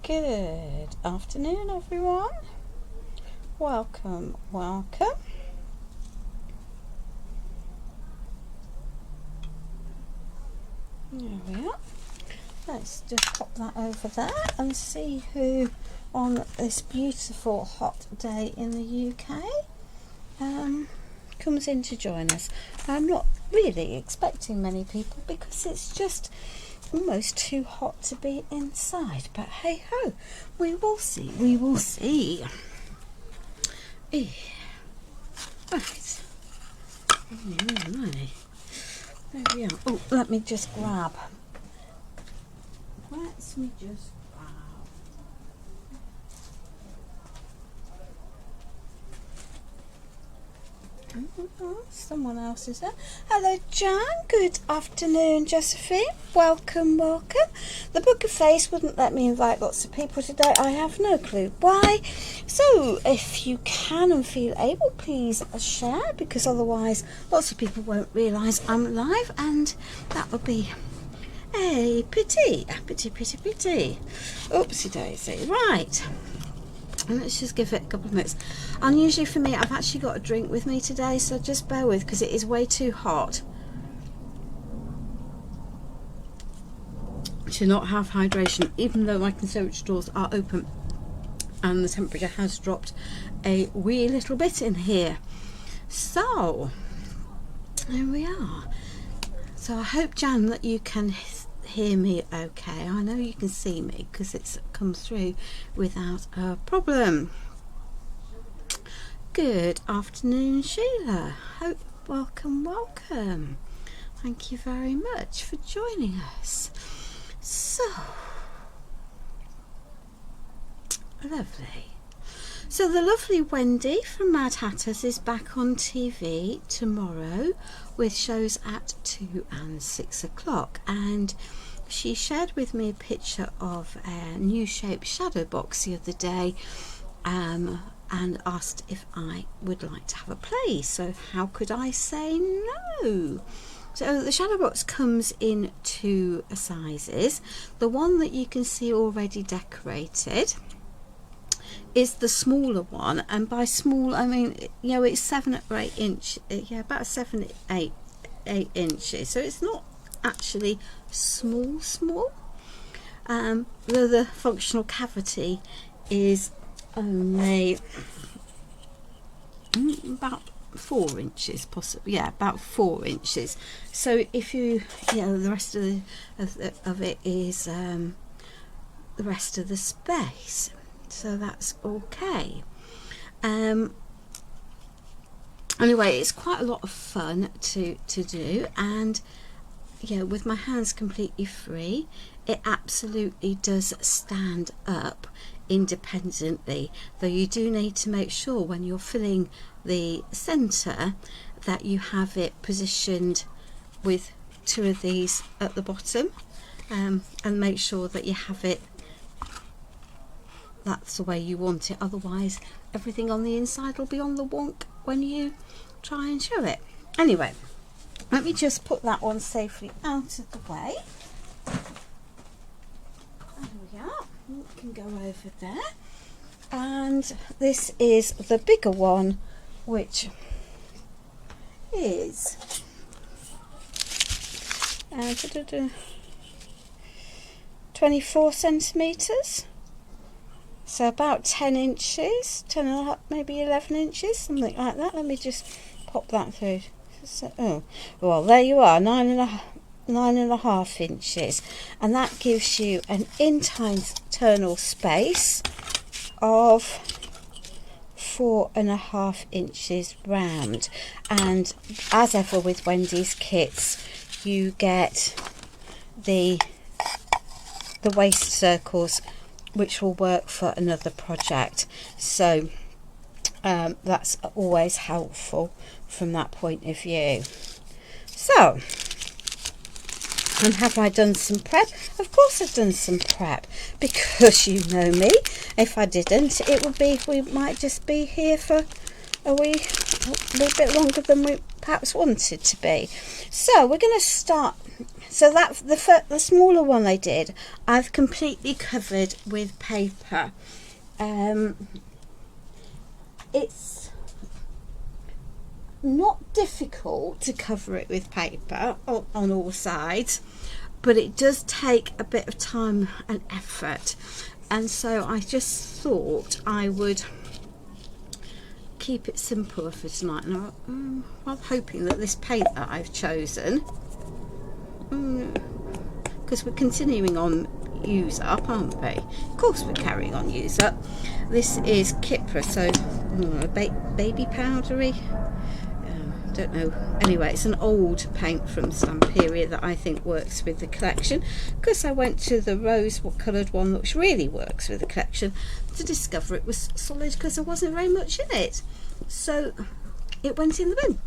Good afternoon, everyone. Welcome. There we are. Let's just pop that over there and see who on this beautiful hot day in the UK comes in to join us. I'm not really expecting many people because it's just almost too hot to be inside, but hey ho, we will see. Right. There we are. Oh, let me just grab. Oh, someone else is there. Hello, Jan. Good afternoon, Josephine. Welcome. The Book of Face wouldn't let me invite lots of people today. I have no clue why. So, if you can and feel able, please share, because otherwise lots of people won't realise I'm live, and that would be a pity. Oopsie daisy. Right. And let's just give it a couple of minutes. Unusually for me, I've actually got a drink with me today, so just bear with, because it is way too hot to not have hydration, even though my conservatory doors are open and the temperature has dropped a wee little bit in here. So there we are. So I hope, Jan, that you can hear me okay. I know you can see me because it's come through without a problem. Good afternoon, Sheila. Welcome. Thank you very much for joining us. So lovely. So the lovely Wendy from Mad Hatters is back on TV tomorrow with shows at 2 and 6 o'clock, and she shared with me a picture of a new shape shadow box the other day, and asked if I would like to have a play. So how could I say no? So the shadow box comes in two sizes. The one that you can see already decorated is the smaller one, and by small I mean, you know, it's 7 or 8 inch, about 7 8 inches, so it's not actually small. The functional cavity is only about 4 inches, possibly, about 4 inches. So if you the rest of it is the rest of the space, so that's okay. Anyway, it's quite a lot of fun to do, and with my hands completely free, it absolutely does stand up independently, though you do need to make sure when you're filling the centre that you have it positioned with 2 of these at the bottom, and make sure that you have it, that's the way you want it, otherwise everything on the inside will be on the wonk when you try and show it. Anyway, let me just put that one safely out of the way. There we are. It can go over there. And this is the bigger one, which is 24 centimetres. So about 10 inches, 10 and a half, maybe 11 inches, something like that. Let me just pop that through. So, well, there you are, 9.5 inches, and that gives you an internal space of 4.5 inches round. And as ever with Wendy's kits, you get the waist circles, which will work for another project. So that's always helpful from that point of view. So, and have I done some prep? Of course I've done some prep, because you know me. If I didn't, it would be, we might just be here for a wee bit longer than we perhaps wanted to be. So we're going to start so that the smaller one I did, I've completely covered with paper. It's not difficult to cover it with paper on all sides, but it does take a bit of time and effort, and so I just thought I would keep it simple for tonight. And I'm hoping that this paint that I've chosen, because we're continuing on use up, aren't we? Of course we're carrying on use up. This is Kipra, so baby powdery, don't know. Anyway, it's an old paint from Stamperia that I think works with the collection, because I went to the rose coloured one which really works with the collection to discover it was solid, because there wasn't very much in it, so it went in the bin.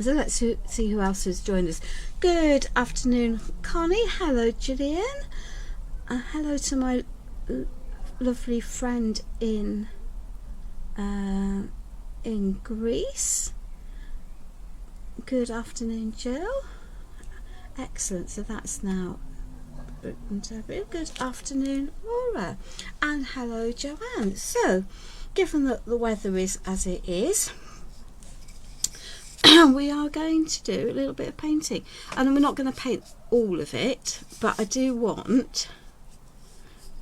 So let's see who else has joined us. Good afternoon, Connie. Hello, Gillian. Hello to my lovely friend in Greece. Good afternoon, Jill. Excellent. So that's now. Good afternoon, Laura. And hello, Joanne. So, given that the weather is as it is, we are going to do a little bit of painting, and we're not going to paint all of it, but I do want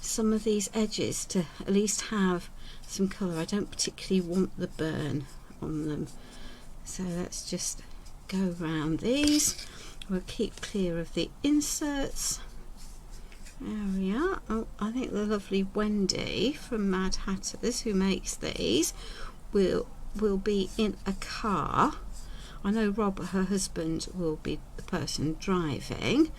some of these edges to at least have some colour. I don't particularly want the burn on them, so let's just go around these. We'll keep clear of the inserts. There we are. Oh, I think the lovely Wendy from Mad Hatters, who makes these, will be in a car. I know Rob, her husband, will be the person driving,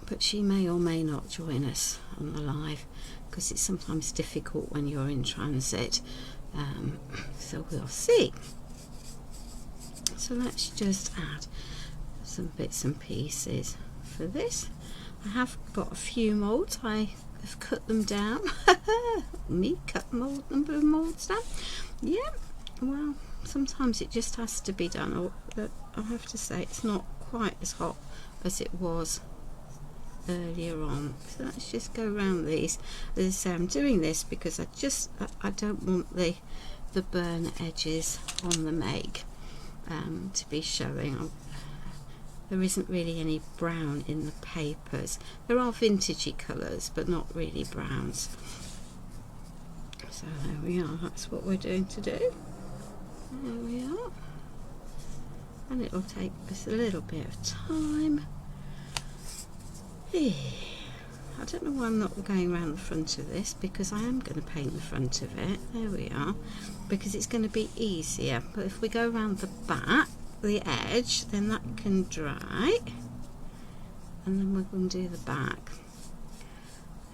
but she may or may not join us on the live, because it's sometimes difficult when you're in transit, so we'll see. So let's just add some bits and pieces for this. I have got a few moulds. I have cut them down. Me cut number of moulds down. Yeah, well, sometimes it just has to be done. I have to say it's not quite as hot as it was earlier on. So let's just go around these. As I say, I'm doing this because I don't want the burn edges on the make to be showing. There isn't really any brown in the papers. There are vintagey colours, but not really browns. So there we are, that's what we're doing today. There we are. And it'll take us a little bit of time. I don't know why I'm not going around the front of this, because I am going to paint the front of it. There we are, because it's going to be easier. But if we go around the back, the edge, then that can dry, and then we're going to do the back.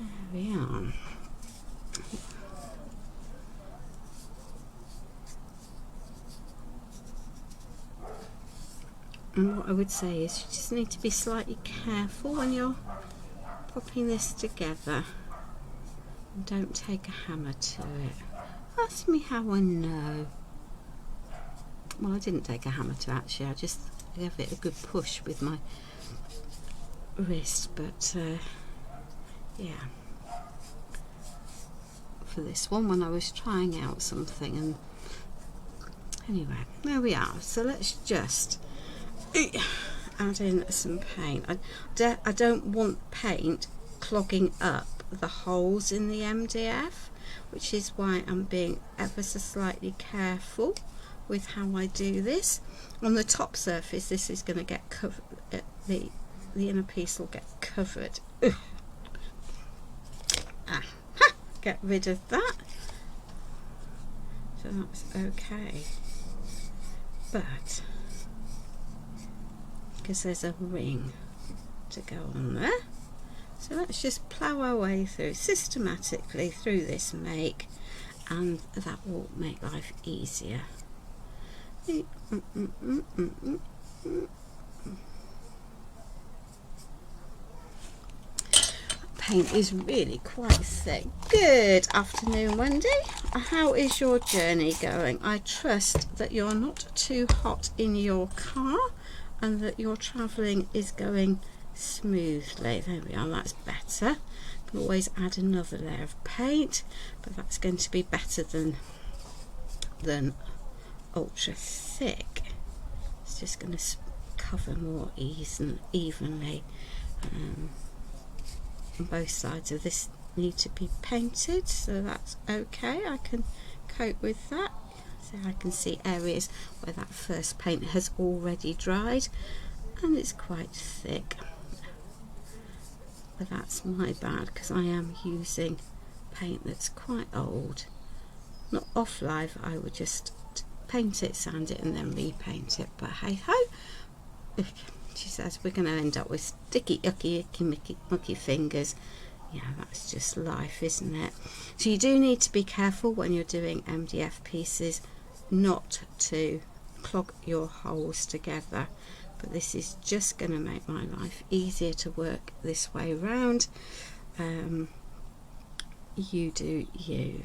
There we are. And what I would say is you just need to be slightly careful when you're popping this together, and don't take a hammer to it. Ask me how I know. Well, I didn't take a hammer to actually, I just gave it a good push with my wrist, but yeah, for this one when I was trying out something. And anyway, there we are. So let's just add in some paint. I don't want paint clogging up the holes in the MDF, which is why I'm being ever so slightly careful with how I do this. On the top surface, this is going to get covered, the inner piece will get covered. Get rid of that, so that's okay. But because there's a ring to go on there, so let's just plough our way through systematically through this make, and that will make life easier. Paint is really quite thick. Good afternoon, Wendy. How is your journey going? I trust that you're not too hot in your car and that your travelling is going smoothly. There we are, that's better. You can always add another layer of paint, but that's going to be better than ultra thick. It's just going to cover more evenly. And both sides of this need to be painted, so that's okay. I can cope with that. So I can see areas where that first paint has already dried and it's quite thick, but that's my bad because I am using paint that's quite old. Not off live, I would just paint it, sand it and then repaint it, but hey ho. She says we're going to end up with sticky icky mucky fingers. Yeah, that's just life, isn't it? So you do need to be careful when you're doing MDF pieces not to clog your holes together, but this is just going to make my life easier to work this way round. You do you.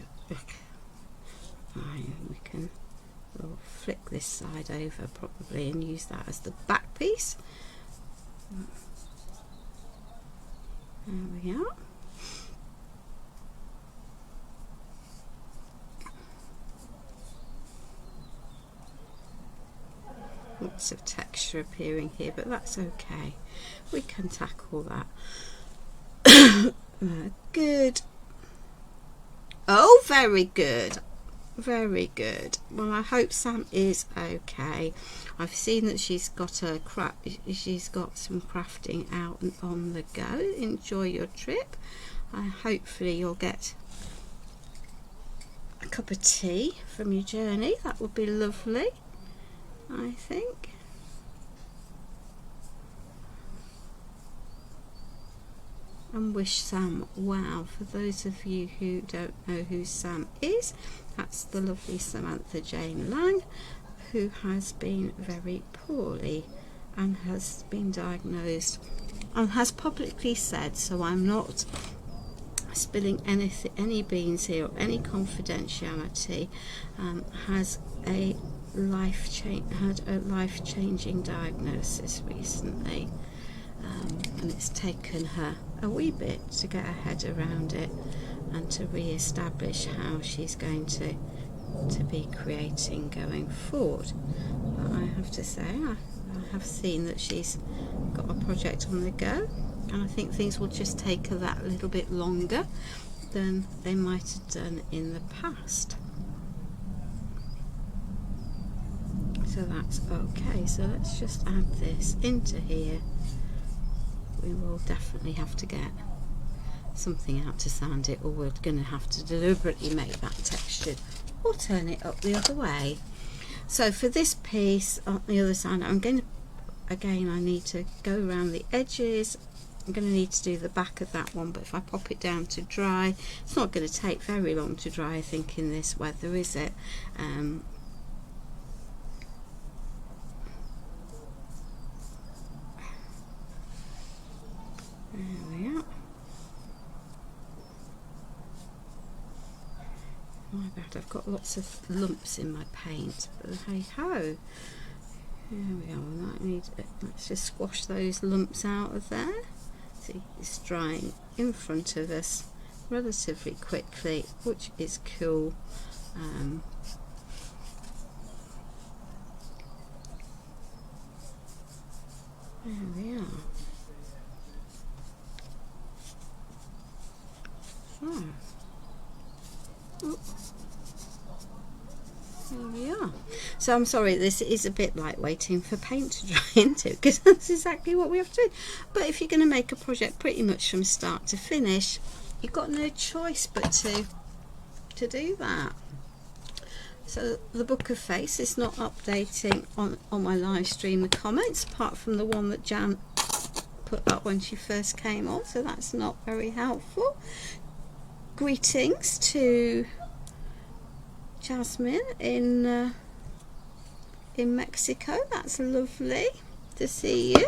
We'll flick this side over probably and use that as the back piece. There we are. Lots of texture appearing here, but that's okay. We can tackle that. Good. Oh, very good. Very good. Well, I hope Sam is okay. I've seen that she's got some crafting out and on the go. Enjoy your trip. Hopefully you'll get a cup of tea from your journey. That would be lovely, I think. And wish Sam well. For those of you who don't know who Sam is, that's the lovely Samantha Jane Lang, who has been very poorly and has been diagnosed and has publicly said, so I'm not spilling any beans here or any confidentiality, has a had a life-changing diagnosis recently, and it's taken her a wee bit to get her head around it and to re-establish how she's going to be creating going forward. But I have to say, I have seen that she's got a project on the go, and I think things will just take her that little bit longer than they might have done in the past. So that's okay. So let's just add this into here. We will definitely have to get something out to sand it, or we're going to have to deliberately make that textured or turn it up the other way. So for this piece on the other side, I'm going to, again, I need to go around the edges. I'm going to need to do the back of that one, but if I pop it down to dry, it's not going to take very long to dry, I think, in this weather, is it? There we are. My bad, I've got lots of lumps in my paint, but hey ho. There we are. Let's just squash those lumps out of there. See, it's drying in front of us relatively quickly, which is cool. There we are. So, there we are. So I'm sorry, this is a bit like waiting for paint to dry into, because that's exactly what we have to do. But if you're going to make a project pretty much from start to finish, you've got no choice but to do that. So the Book of Face is not updating on my live stream the comments, apart from the one that Jan put up when she first came on, so that's not very helpful. Greetings to Jasmine in Mexico. That's lovely to see you.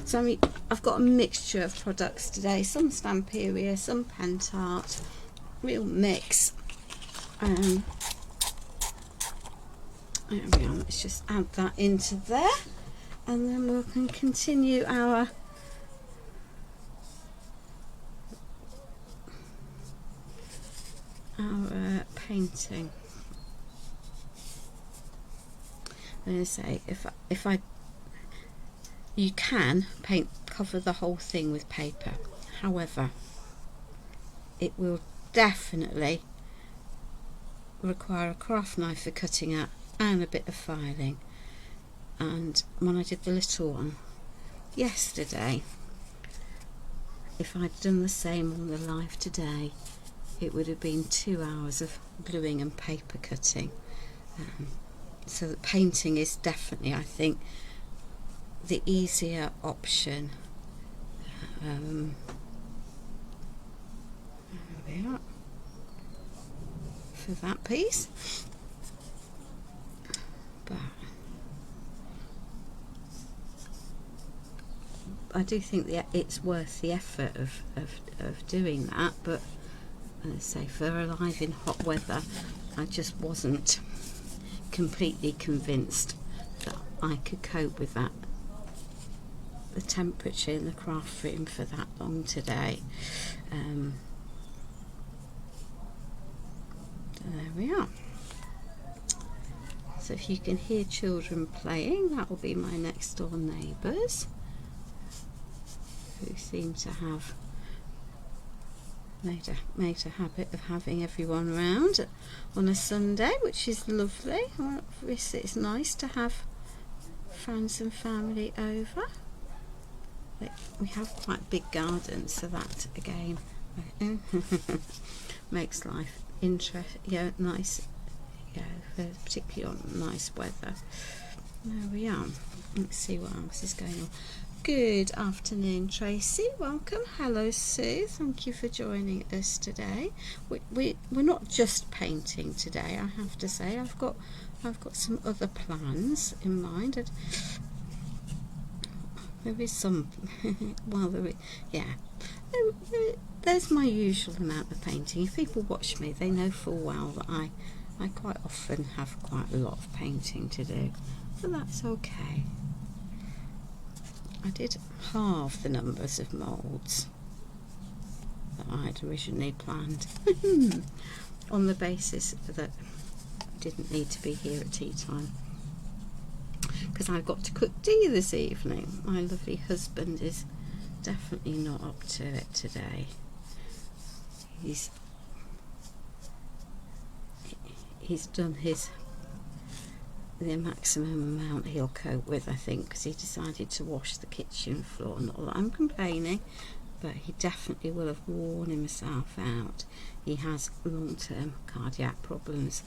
So I mean, I've got a mixture of products today, some Stamperia, some Pentart, real mix. There we are. Let's just add that into there, and then we can continue our painting. I'm going to say, you can cover the whole thing with paper. However, it will definitely require a craft knife for cutting out and a bit of filing. And when I did the little one yesterday, if I'd done the same on the live today, it would have been 2 hours of gluing and paper cutting. So that painting is definitely, I think, the easier option. There we are, for that piece. But I do think that it's worth the effort of doing that, but as I say, for a live in hot weather, I just wasn't completely convinced that I could cope with that, the temperature in the craft room for that long today. There we are. So if you can hear children playing, that will be my next door neighbours, who seem to have made a habit of having everyone round on a Sunday, which is lovely. Obviously it's nice to have friends and family over. We have quite big gardens, so that again makes life nice, particularly on nice weather. There we are. Let's see what else is going on. Good afternoon, Tracy. Welcome. Hello, Sue. Thank you for joining us today. We're not just painting today, I have to say. I've got some other plans in mind. There is some. Well, there's my usual amount of painting. If people watch me, they know full well that I quite often have quite a lot of painting to do, but that's okay. I did halve the numbers of moulds that I had originally planned on the basis that I didn't need to be here at tea time, because I've got to cook tea this evening. My lovely husband is definitely not up to it today. He's done the maximum amount he'll cope with, I think, because he decided to wash the kitchen floor. Not that I'm complaining, but he definitely will have worn himself out. He has long-term cardiac problems,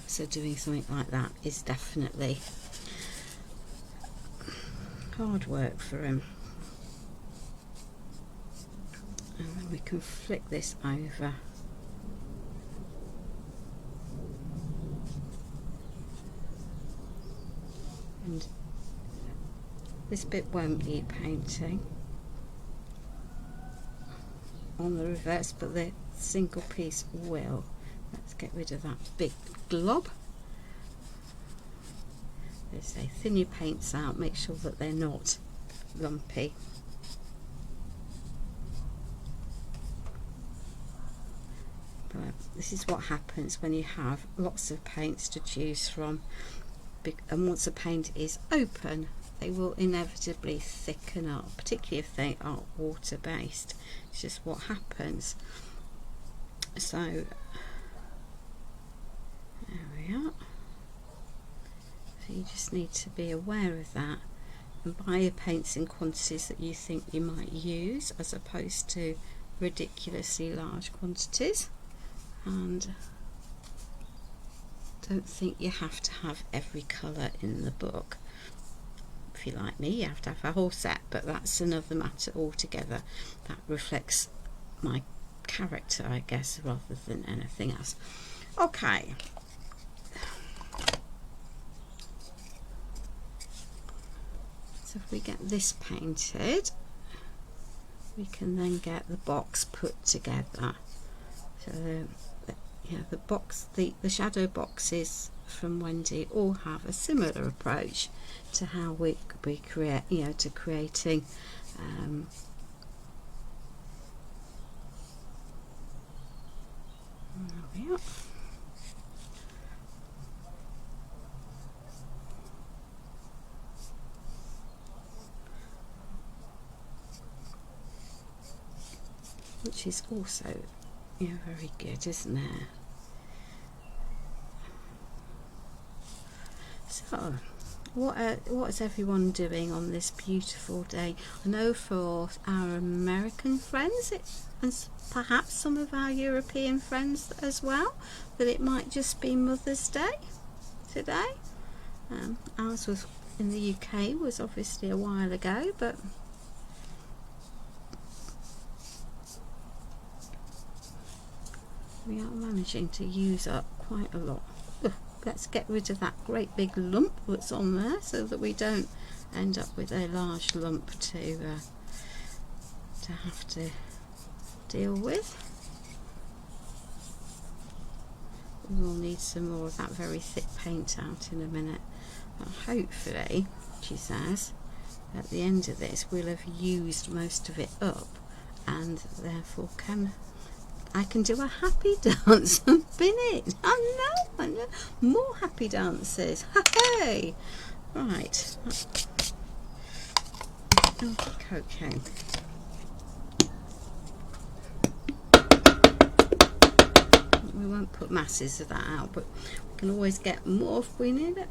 so doing something like that is definitely hard work for him. And then we can flick this over. And this bit won't need painting on the reverse, but the single piece will. Let's get rid of that big glob. Let's say thin your paints out, make sure that they're not lumpy. But this is what happens when you have lots of paints to choose from. And once a paint is open, they will inevitably thicken up, particularly if they are water based. It's just what happens. So there we are. So you just need to be aware of that and buy your paints in quantities that you think you might use, as opposed to ridiculously large quantities. And don't think you have to have every colour in the book. If you're like me, you have to have a whole set, but that's another matter altogether. That reflects my character, I guess, rather than anything else. Okay. So if we get this painted, we can then get the box put together. So yeah, the shadow boxes from Wendy all have a similar approach to how we create, you know, to creating there we are. Which is also, you know, very good, isn't it? So, what is everyone doing on this beautiful day? I know for our American friends, and perhaps some of our European friends as well, that it might just be Mother's Day today. Ours was in the UK, was obviously a while ago, but we are managing to use up quite a lot. Let's get rid of that great big lump that's on there so that we don't end up with a large lump to have to deal with. We will need some more of that very thick paint out in a minute, but hopefully, she says, at the end of this we'll have used most of it up, and therefore I can do a happy dance and bin it. I know, more happy dances. Hey, right. Okay. We won't put masses of that out, but we can always get more if we need it.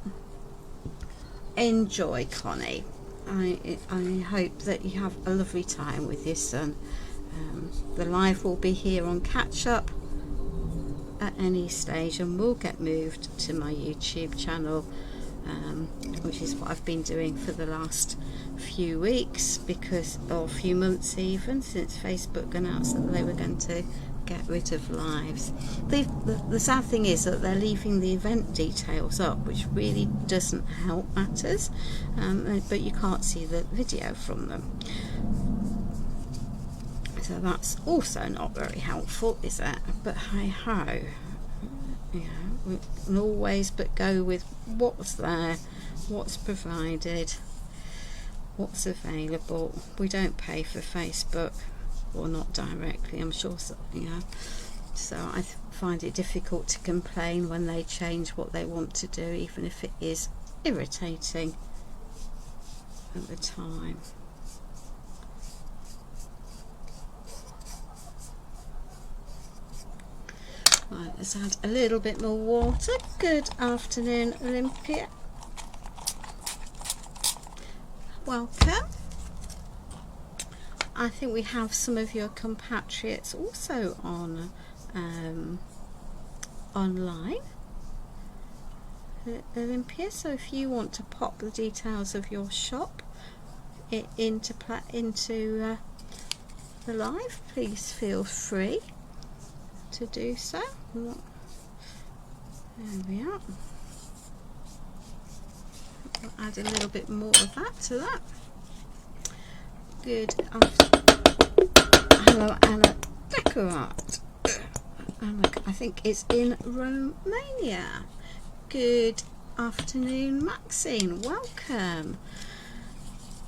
Enjoy, Connie. I hope that you have a lovely time with your son. The live will be here on catch up at any stage, and will get moved to my YouTube channel, which is what I've been doing for the last few weeks, or few months even, since Facebook announced that they were going to get rid of lives. The sad thing is that they're leaving the event details up, which really doesn't help matters, but you can't see the video from them. So that's also not very helpful, is it? But hey ho, you know, we can always but go with what's there, what's provided, what's available. We don't pay for Facebook, or not directly, I'm sure, so, you know. So I find it difficult to complain when they change what they want to do, even if it is irritating at the time. Right, let's add a little bit more water. Good afternoon, Olympia. Welcome. I think we have some of your compatriots also on online, Olympia. So if you want to pop the details of your shop into the live, please feel free to do so. There we are. I'll add a little bit more of that to that. Good hello, Anna Decorat. I think it's in Romania. Good afternoon, Maxine. Welcome.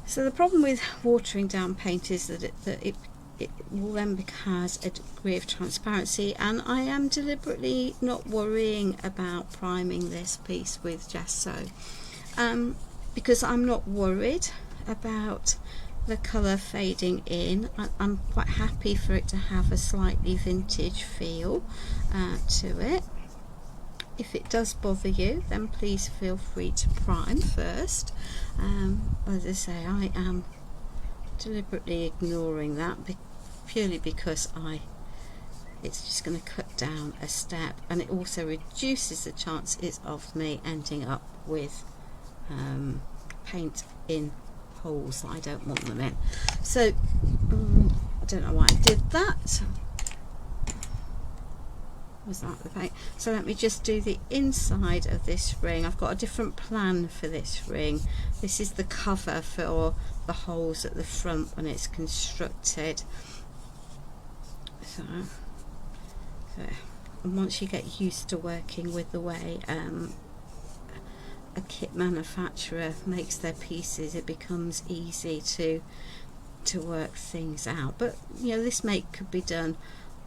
So the problem with watering down paint is that it will then has a degree of transparency, and I am deliberately not worrying about priming this piece with gesso, because I'm not worried about the colour fading in. I'm quite happy for it to have a slightly vintage feel to it. If it does bother you, then please feel free to prime first. As I say, I am deliberately ignoring that purely because it's just going to cut down a step, and it also reduces the chances of me ending up with paint in holes that I don't want them in. So I don't know why I did that. Was that the paint? So let me just do the inside of this ring. I've got a different plan for this ring. This is the cover for the holes at the front when it's constructed. So and once you get used to working with the way a kit manufacturer makes their pieces, it becomes easy to work things out. But you know, this make could be done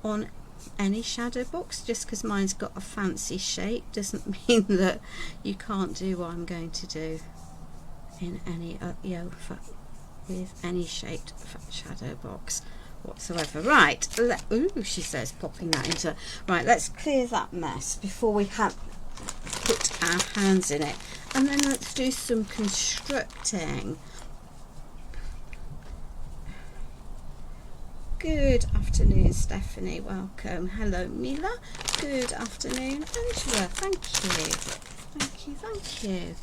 on any shadow box. Just because mine's got a fancy shape doesn't mean that you can't do what I'm going to do in any with any shaped shadow box whatsoever. Right, ooh, she says, popping that into, right, let's clear that mess before we have put our hands in it, and then let's do some constructing. Good afternoon, Stephanie, welcome. Hello, Mila, good afternoon. Angela, thank you, thank you, thank you.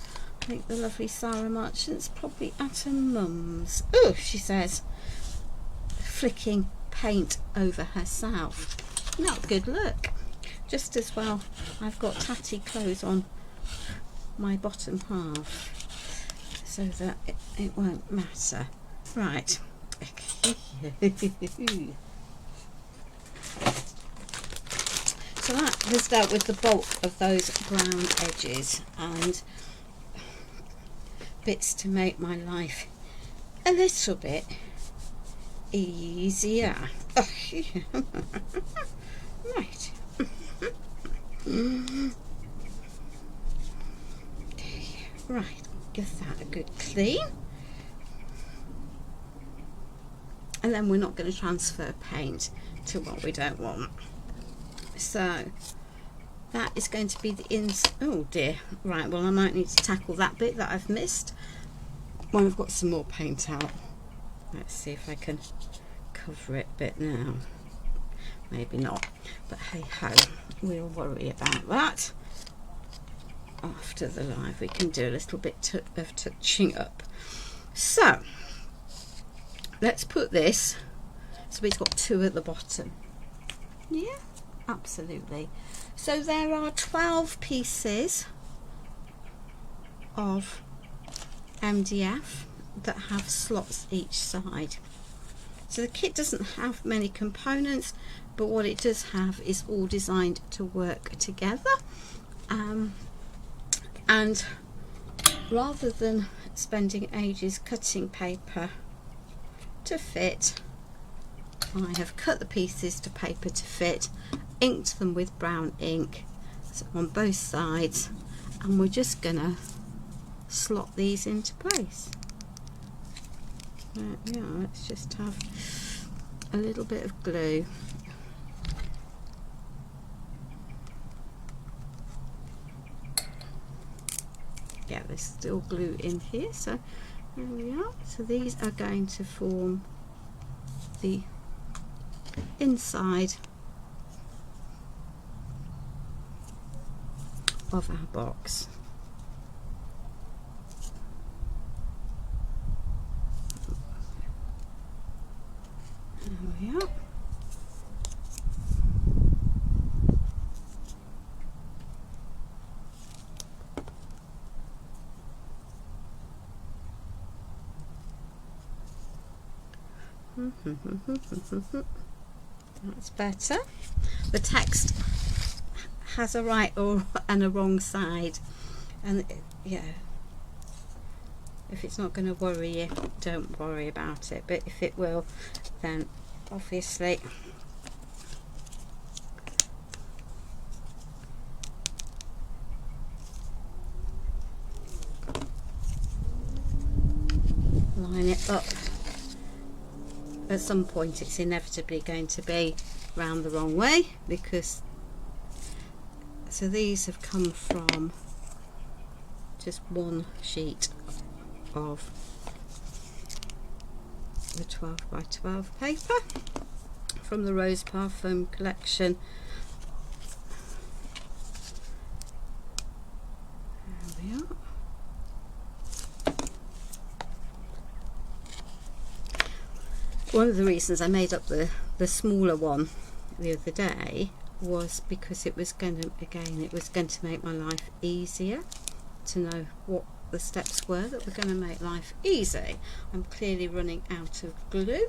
I think the lovely Sarah Marchant's probably at her mum's. Oh, she says, flicking paint over herself. Not good look. Just as well I've got tatty clothes on my bottom half so that it won't matter. Right. So that has dealt with the bulk of those brown edges and bits to make my life a little bit easier. Right. Right, give that a good clean. And then we're not going to transfer paint to what we don't want. So that is going to be the oh dear, right, well I might need to tackle that bit that I've missed when I've got some more paint out. Let's see if I can cover it a bit now. Maybe not, but hey ho, we'll worry about that after the live. We can do a little bit of touching up. So let's put this so it's got two at the bottom. Yeah, absolutely. So there are 12 pieces of MDF that have slots each side. So the kit doesn't have many components, but what it does have is all designed to work together. And rather than spending ages cutting paper to fit, I have cut the pieces to paper to fit, inked them with brown ink on both sides, and we're just gonna slot these into place. Yeah, let's just have a little bit of glue. Yeah, there's still glue in here, so there we are. So these are going to form the inside of our box. There we are. That's better. The text has a right or and a wrong side, and yeah, if it's not going to worry you, don't worry about it, but if it will, then obviously line it up. At some point it's inevitably going to be round the wrong way, because so these have come from just one sheet of the 12 by 12 paper from the Rose Parfum collection. There we are. One of the reasons I made up the smaller one the other day was because it was going to, again, it was going to make my life easier to know what the steps were that were going to make life easy. I'm clearly running out of glue.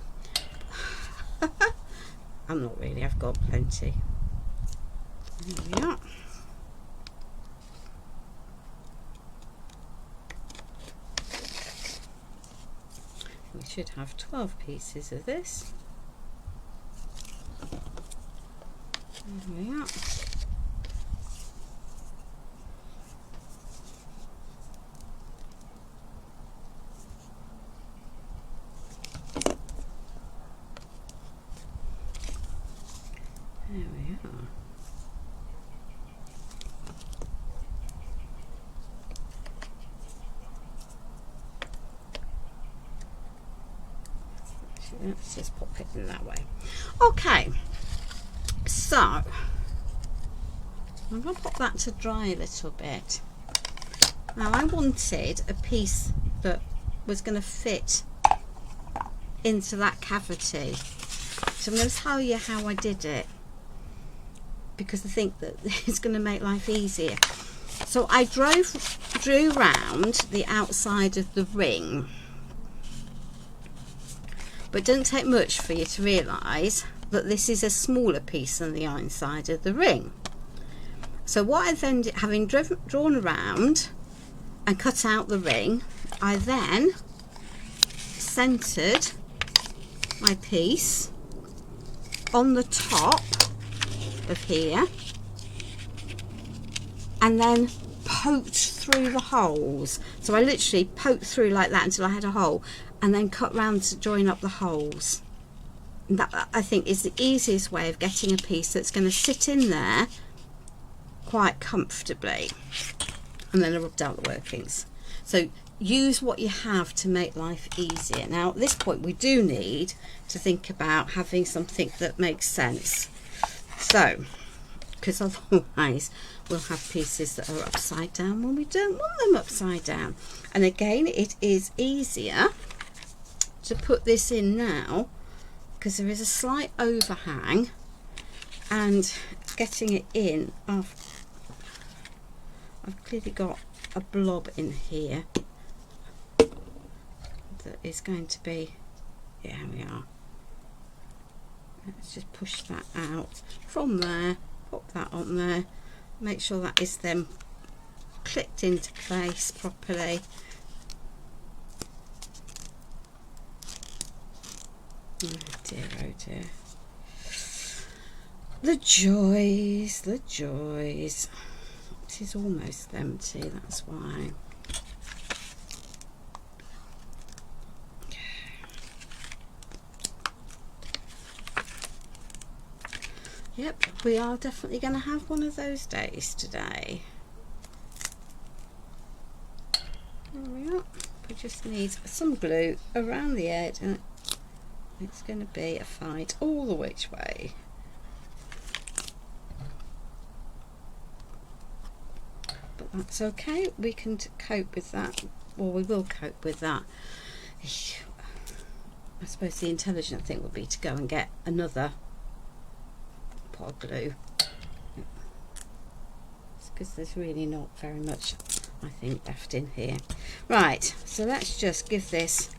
I'm not really, I've got plenty. There we are. We should have 12 pieces of this. There we are. There we are. Let's just pop it in that way. Okay, so I'm going to pop that to dry a little bit. Now I wanted a piece that was going to fit into that cavity, so I'm going to tell you how I did it, because I think that it's going to make life easier. So I drew round the outside of the ring, but it doesn't take much for you to realise that this is a smaller piece than the inside of the ring. So what I then did, having drawn around and cut out the ring, I then centred my piece on the top of here and then poked through the holes. So I literally poked through like that until I had a hole, and then cut round to join up the holes. And that, I think, is the easiest way of getting a piece that's going to sit in there quite comfortably. And then I rubbed out the workings. So use what you have to make life easier. Now at this point we do need to think about having something that makes sense. So, because otherwise we'll have pieces that are upside down when we don't want them upside down. And again, it is easier to put this in now because there is a slight overhang, and getting it in, I've clearly got a blob in here that is going to be, yeah, we are. Let's just push that out from there, pop that on there, make sure that is then clicked into place properly. Oh dear, oh dear. The joys, the joys. This is almost empty, that's why. Yep, we are definitely going to have one of those days today. There we are. We just need some glue around the edge, and it's going to be a fight all the which way. But that's okay, we can cope with that, or we will cope with that. I suppose the intelligent thing would be to go and get another pot of glue, because there's really not very much, I think, left in here. Right, so let's just give this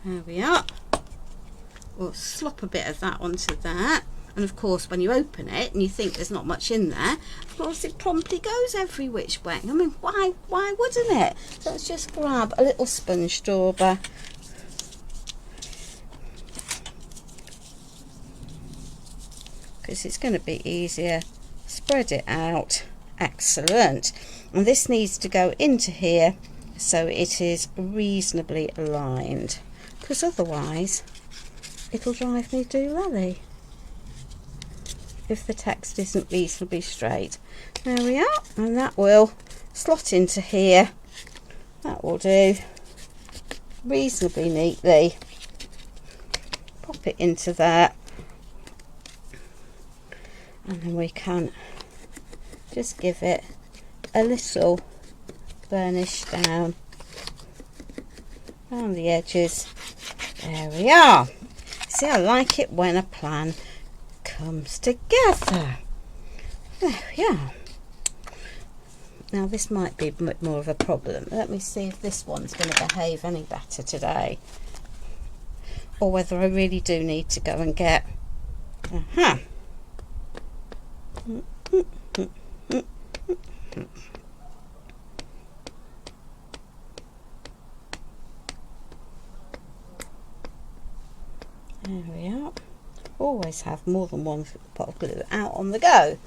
there we are. We'll slop a bit of that onto that, and of course when you open it and you think there's not much in there, of course it promptly goes every which way. I mean, why wouldn't it? So let's just grab a little sponge dauber, because it's going to be easier. Spread it out. Excellent. And this needs to go into here so it is reasonably aligned, because otherwise it'll drive me doolally if the text isn't reasonably straight. There we are, and that will slot into here. That will do reasonably neatly. Pop it into there, and then we can just give it a little burnish down around the edges. There we are. See, I like it when a plan comes together. There we are. Now this might be a bit more of a problem. Let me see if this one's going to behave any better today. or whether I really do need to go and get there we are. Always have more than one pot of glue out on the go.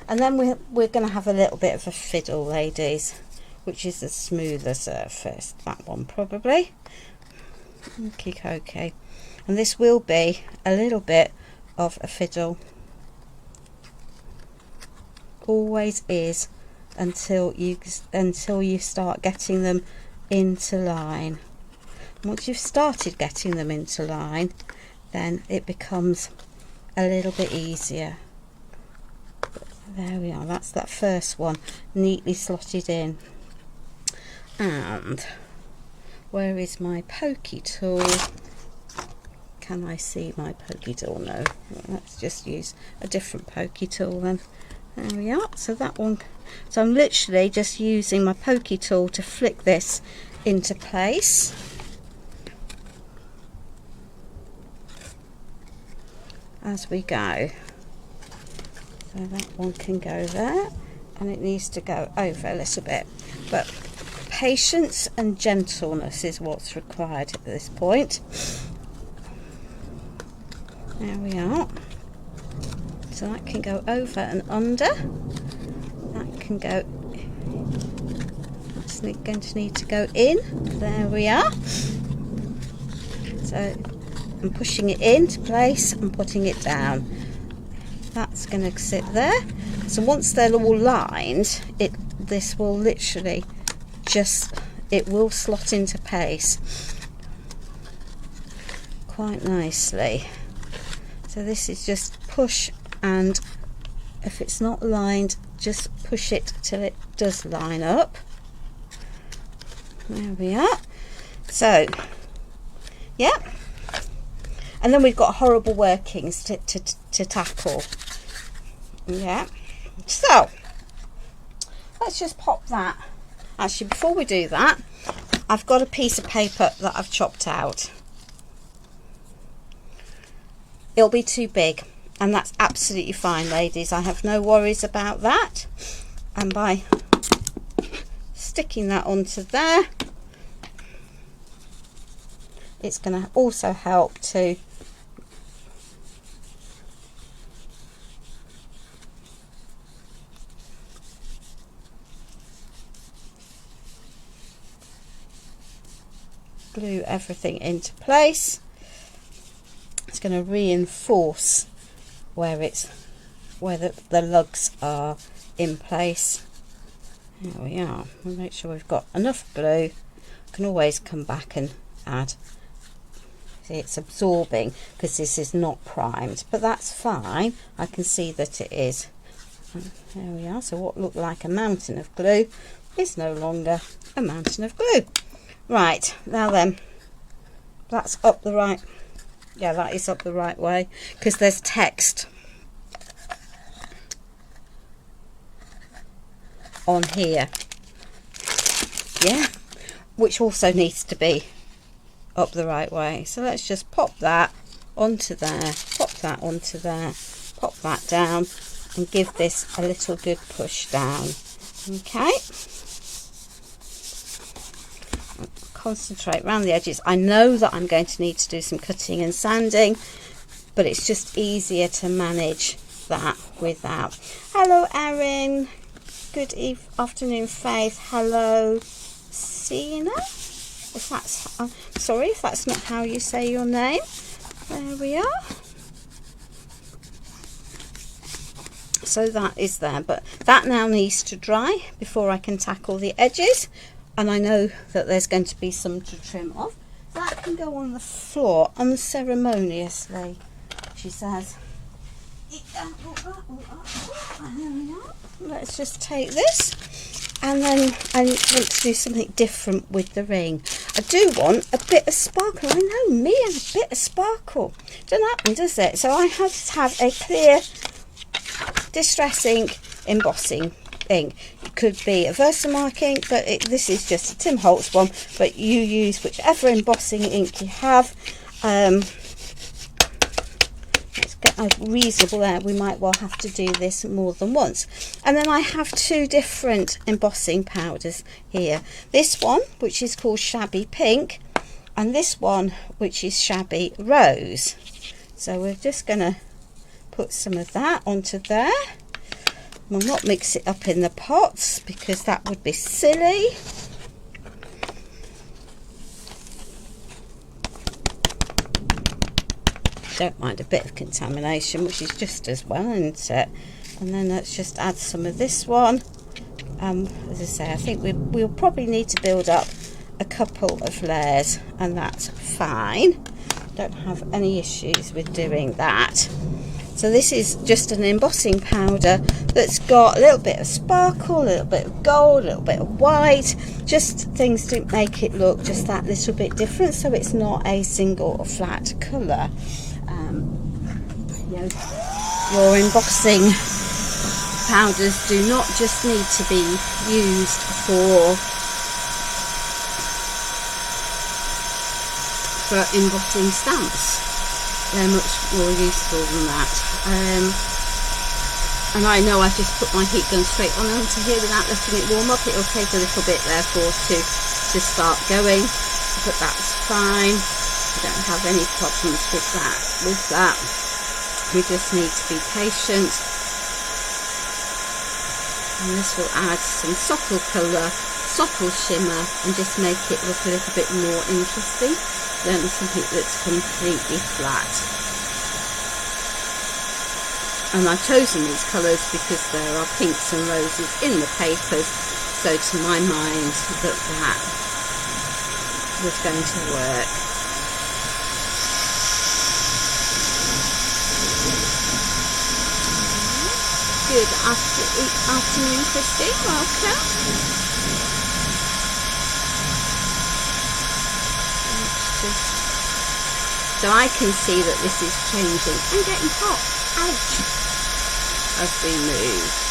And then we're going to have a little bit of a fiddle, ladies, which is a smoother surface. That one probably. Okay. And this will be a little bit of a fiddle. Always is, until you start getting them into line. Once you've started getting them into line, then it becomes a little bit easier. But there we are, that's that first one neatly slotted in. And where is my pokey tool? Can I see my pokey tool? No, let's just use a different pokey tool then. There we are. So that one, so I'm literally just using my pokey tool to flick this into place. As we go. So that one can go there, and it needs to go over a little bit. But patience and gentleness is what's required at this point. There we are. So that can go over and under. That can go, that's going to need to go in. There we are. So I'm pushing it into place and putting it down. That's going to sit there. So once they're all lined, this will literally it will slot into place quite nicely. So this is just push, and if it's not lined, just push it till it does line up. There we are. So yeah, and then we've got horrible workings to tackle. Yeah, so let's just pop that. Actually, before we do that, I've got a piece of paper that I've chopped out. It'll be too big, and that's absolutely fine, ladies. I have no worries about that. And by sticking that onto there, it's going to also help to glue everything into place. It's going to reinforce where the lugs are in place. There we are. We'll make sure we've got enough glue. Can always come back and add. See, it's absorbing because this is not primed, but that's fine. I can see that it is. There we are. So what looked like a mountain of glue is no longer a mountain of glue. Right, now then, that's up the right, yeah, that is up the right way, because there's text on here, yeah, which also needs to be up the right way. So let's just pop that onto there, pop that onto there, pop that down, and give this a little good push down. Okay. Concentrate around the edges. I know that I'm going to need to do some cutting and sanding, but it's just easier to manage that without. Hello Erin, good afternoon Faith, hello Sina, if that's sorry if that's not how you say your name. There we are. So that is there, but that now needs to dry before I can tackle the edges. And I know that there's going to be some to trim off. That can go on the floor unceremoniously, she says. Let's just take this, and then I want to do something different with the ring. I do want a bit of sparkle. I know me and a bit of sparkle. Doesn't happen, does it? So I have to have a clear distress ink embossing ink. It could be a Versamark ink, but this is just a Tim Holtz one, but you use whichever embossing ink you have. a reasonable there. We might well have to do this more than once. And then I have two different embossing powders here. This one, which is called Shabby Pink, and this one, which is Shabby Rose. So we're just going to put some of that onto there. We'll not mix it up in the pots because that would be silly. Don't mind a bit of contamination, which is just as well, isn't it? And then let's just add some of this one. As I say, I think we'll probably need to build up a couple of layers, and that's fine. Don't have any issues with doing that. So this is just an embossing powder that's got a little bit of sparkle, a little bit of gold, a little bit of white, just things to make it look just that little bit different, so it's not a single flat colour. You know, your embossing powders do not just need to be used for embossing stamps. They're much more useful than that. And I know I've just put my heat gun straight onto here without letting it warm up. It'll take a little bit therefore to start going, but that's fine. I don't have any problems with that. We just need to be patient. And this will add some subtle colour, subtle shimmer, and just make it look a little bit more interesting than something that's completely flat. And I've chosen these colours because there are pinks and roses in the papers, so to my mind that was going to work. Good afternoon, Christine, welcome. So I can see that this is changing and getting hot, ouch, as we move.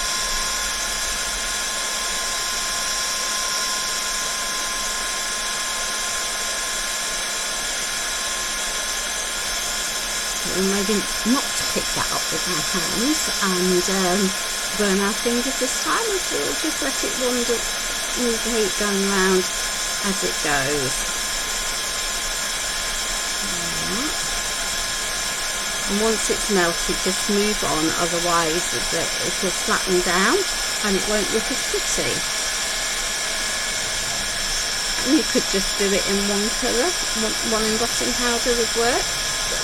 Maybe not to pick that up with our hands and burn our fingers this time, and we'll just let it wander, move the heat gun round as it goes. And once it's melted, just move on, otherwise it will flatten down and it won't look as pretty. And you could just do it in one colour, one embossing powder would work.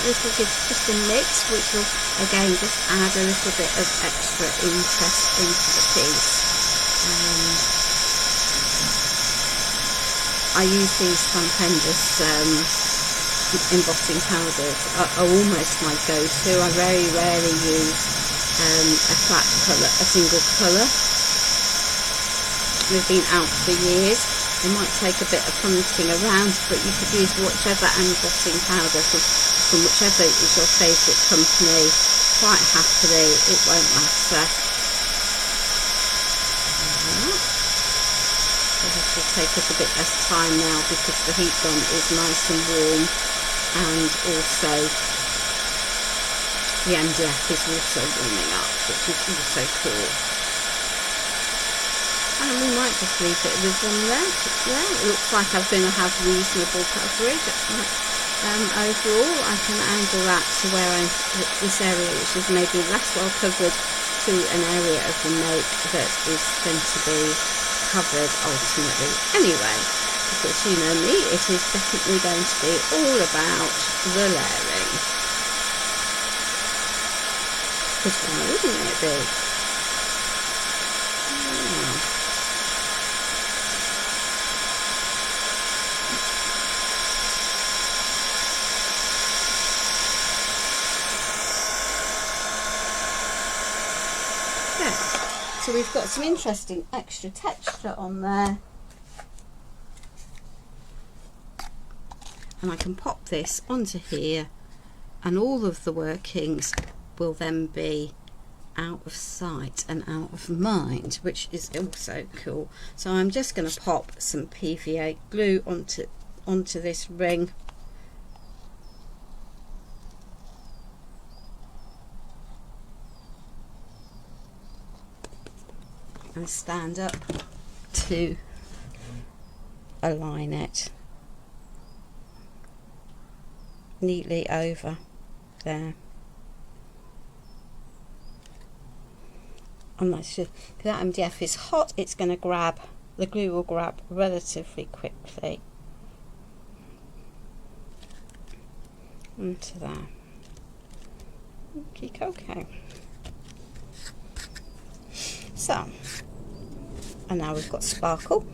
This will give just a mix, which will again just add a little bit of extra interest into the piece. I use these Stamperia embossing powders are almost my go-to. I very rarely use a flat colour, a single colour. They've been out for years. They might take a bit of hunting around, but you could use whichever embossing powder from whichever is your favourite company quite happily. It won't matter. So this will take us a bit less time now because the heat gun is nice and warm, and also the MDF is also warming up, which is also cool. And we might just leave it with one there. Yeah, it looks like I'm going to have reasonable coverage. Overall, I can angle that to where this area, which is maybe less well covered, to an area of the make that is going to be covered ultimately. Anyway, because you know me, it is definitely going to be all about the layering. Because why wouldn't it be? So we've got some interesting extra texture on there, and I can pop this onto here, and all of the workings will then be out of sight and out of mind, which is also cool. So I'm just going to pop some PVA glue onto this ring. and stand up to align it neatly over there. And that's just, because that MDF is hot, it's going to grab, the glue will grab relatively quickly into there. Okay. So, and now we've got sparkle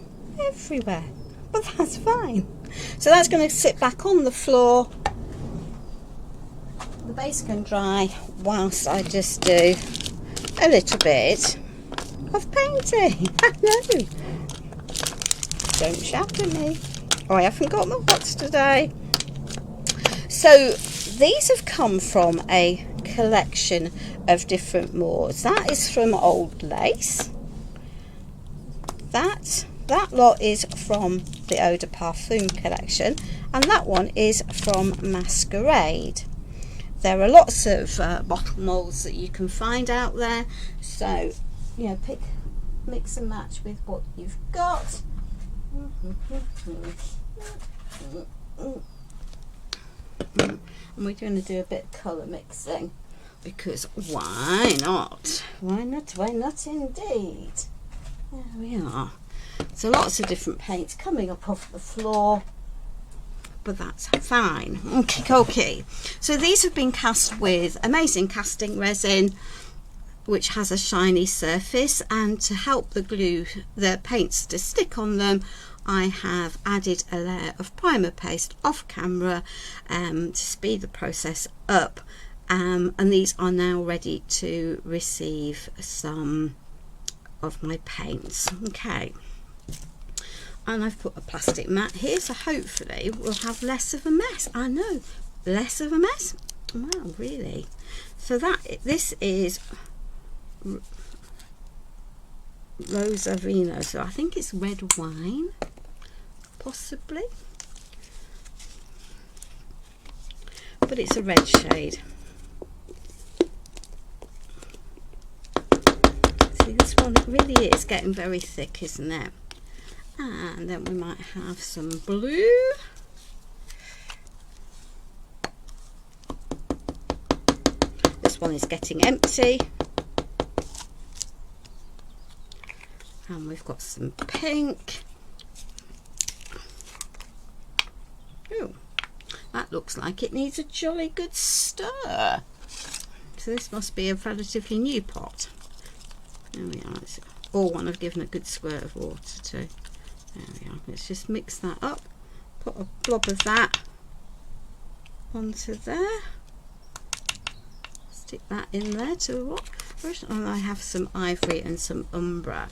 everywhere, but that's fine. So that's going to sit back on the floor. The base can dry whilst I just do a little bit of painting. I know. Don't shout at me. Oh, I haven't got my pots today. So these have come from a collection of different moulds. That is from Old Lace. That lot is from the Rose Parfum collection, and that one is from Masquerade. There are lots of bottle moulds that you can find out there, so you know, mix and match with what you've got. And we're going to do a bit of colour mixing, because why not? Why not indeed? There we are. So lots of different paints coming up off the floor, but that's fine. Okay. So these have been cast with amazing casting resin, which has a shiny surface, and to help the paints to stick on them, I have added a layer of primer paste off camera to speed the process up, and these are now ready to receive some of my paints. Okay, and I've put a plastic mat here, so hopefully we'll have less of a mess. I know, less of a mess. Wow, really? So this is Rosarino, so I think it's red wine, possibly, but it's a red shade. See, this one, it really is getting very thick, isn't it? And then we might have some blue. This one is getting empty. And we've got some pink. Ooh, that looks like it needs a jolly good stir. So this must be a relatively new pot. There we are. It's all one I've given a good squirt of water to. There we are. Let's just mix that up. Put a blob of that onto there. Stick that in there to what? And I have some ivory and some umbre.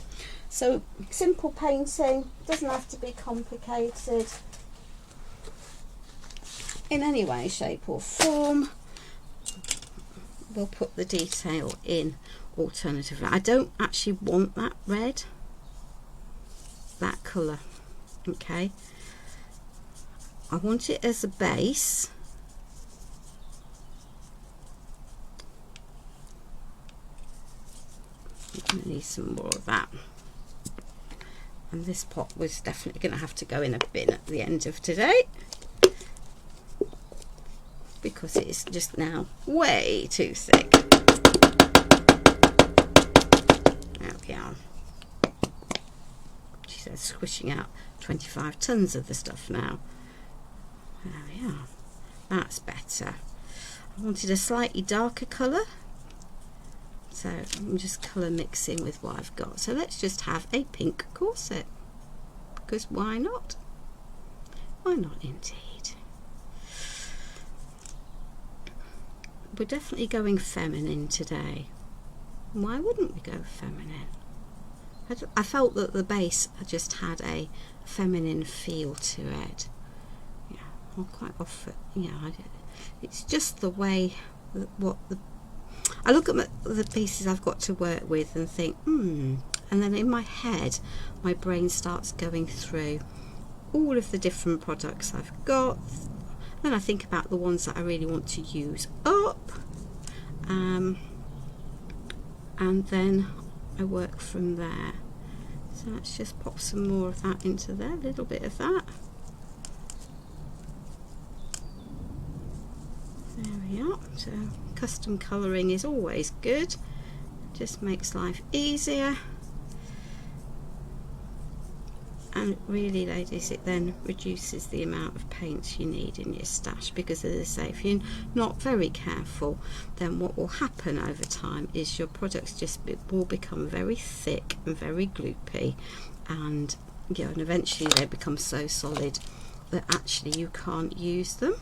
So simple painting, doesn't have to be complicated in any way, shape or form. We'll put the detail in alternatively. I don't actually want that red, that colour, okay. I want it as a base. I need some more of that. And this pot was definitely going to have to go in a bin at the end of today, because it is just now way too thick. There we are. She says squishing out 25 tons of the stuff now. There we are. That's better. I wanted a slightly darker colour, so I'm just colour mixing with what I've got. So let's just have a pink corset, because why not? Why not indeed? We're definitely going feminine today. Why wouldn't we go feminine? I felt that the base just had a feminine feel to it. Yeah, I'm quite off it. Yeah, it's just the way that I look at the pieces I've got to work with and think, and then in my head, my brain starts going through all of the different products I've got. Then I think about the ones that I really want to use up, and then I work from there. So let's just pop some more of that into there, a little bit of that. There we are. So custom colouring is always good, just makes life easier. And really, ladies, it then reduces the amount of paints you need in your stash, because as I say, if you're not very careful, then what will happen over time is your products just will become very thick and very gloopy, and and eventually they become so solid that actually you can't use them.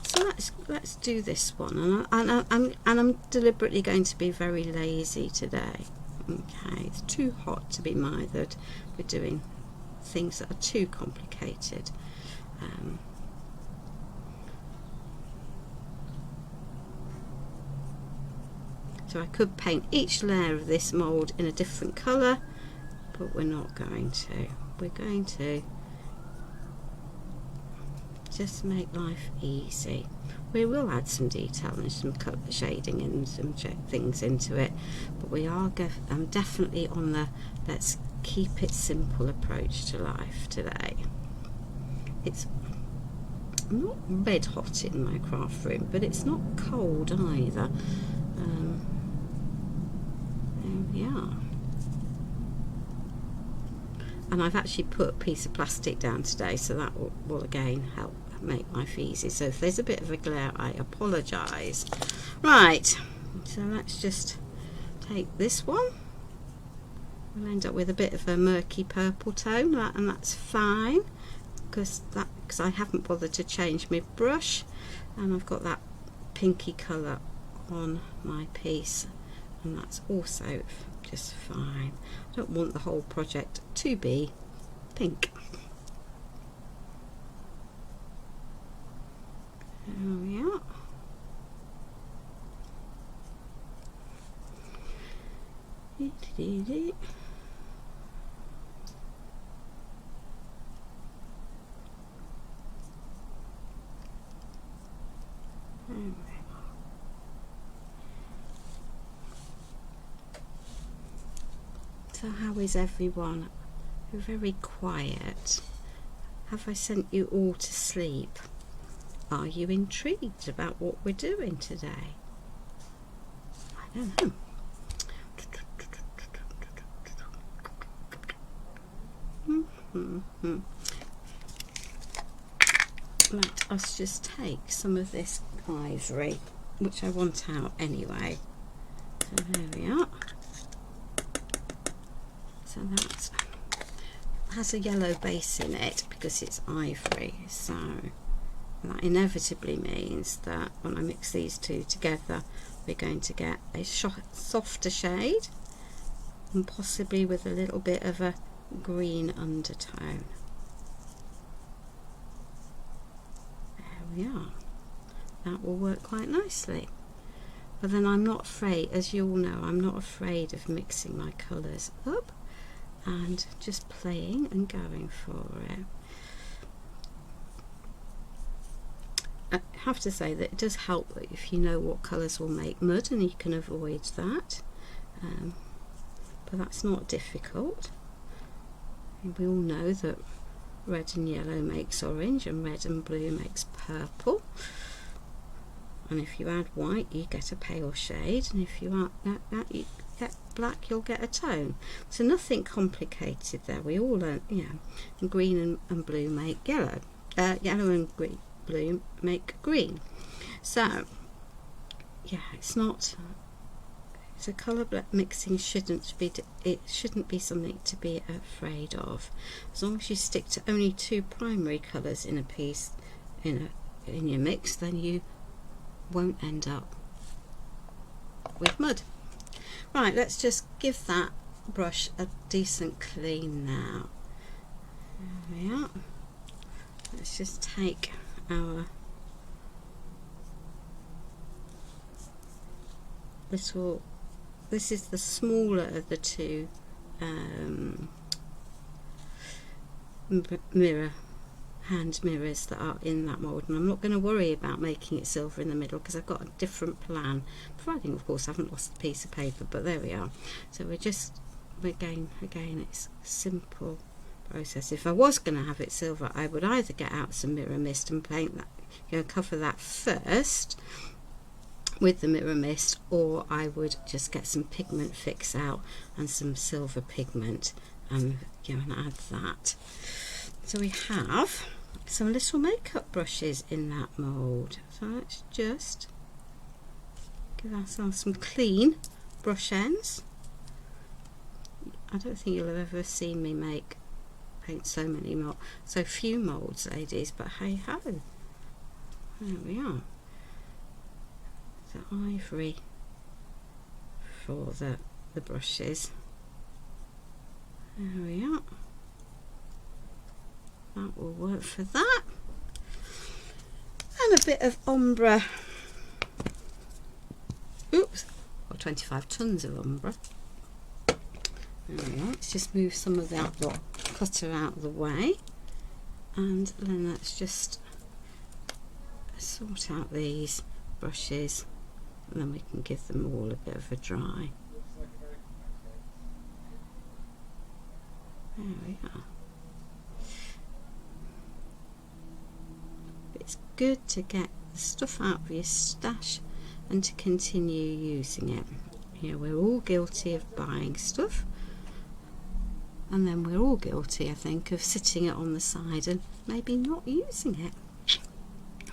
So let's do this one, and I'm deliberately going to be very lazy today. Okay, it's too hot to be mithered. We're doing things that are too complicated. So I could paint each layer of this mould in a different colour, but we're not going to. We're going to just make life easy. We will add some detail and some colour shading and some things into it, but we are I'm definitely on the let's keep it simple approach to life today. It's not red hot in my craft room, but it's not cold either. There we are. And I've actually put a piece of plastic down today, so that will again help make life easy. So if there's a bit of a glare, I apologise. Right, so let's just take this one. We'll end up with a bit of a murky purple tone, and that's fine, because I haven't bothered to change my brush, and I've got that pinky colour on my piece, and that's also just fine. I don't want the whole project to be pink. There we are. So how is everyone? You're very quiet. Have I sent you all to sleep? Are you intrigued about what we're doing today? I don't know. Let us just take some of this ivory, which I want out anyway. So there we are. So that has a yellow base in it because it's ivory, so that inevitably means that when I mix these two together, we're going to get a softer shade, and possibly with a little bit of a green undertone. There we are. That will work quite nicely. But then I'm not afraid, as you all know, I'm not afraid of mixing my colours up and just playing and going for it. I have to say that it does help if you know what colours will make mud, and you can avoid that, but that's not difficult. We all know that red and yellow makes orange, and red and blue makes purple, and if you add white you get a pale shade, and if you add that you get black, you'll get a tone. So nothing complicated there. We all learn, and green and blue make yellow, yellow and blue make green. So yeah, it's a colour mixing shouldn't be something to be afraid of, as long as you stick to only two primary colours in a piece in your mix, then you won't end up with mud. Right, let's just give that brush a decent clean now. There we are. Let's just take our little, this is the smaller of the two mirror hand mirrors that are in that mould, and I'm not going to worry about making it silver in the middle because I've got a different plan, providing of course I haven't lost the piece of paper. But there we are. So we're again it's a simple process. If I was going to have it silver, I would either get out some mirror mist and paint that, cover that first with the mirror mist, or I would just get some pigment fix out and some silver pigment and add that. So we have some little makeup brushes in that mould, so let's just give ourselves some clean brush ends. I don't think you'll have ever seen me paint so few moulds, ladies, but hey ho, there we are. The ivory for the brushes. There we are. That will work for that. And a bit of ombre. Oops, got 25 tons of ombre. There we are. Let's just move some of that clutter out of the way, and then let's just sort out these brushes, and then we can give them all a bit of a dry. There we are. It's good to get the stuff out of your stash and to continue using it. We're all guilty of buying stuff, and then we're all guilty, I think, of sitting it on the side and maybe not using it,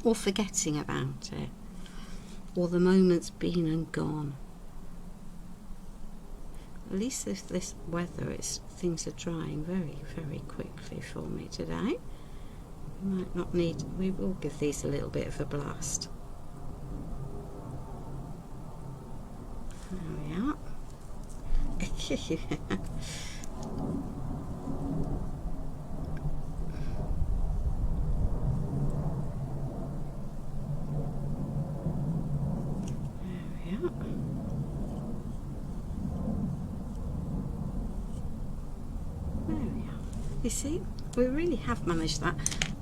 or forgetting about it, or the moment's been and gone. At least if this weather, things are drying very, very quickly for me today. We might not need, we will give these a little bit of a blast. There we are. You see, we really have managed that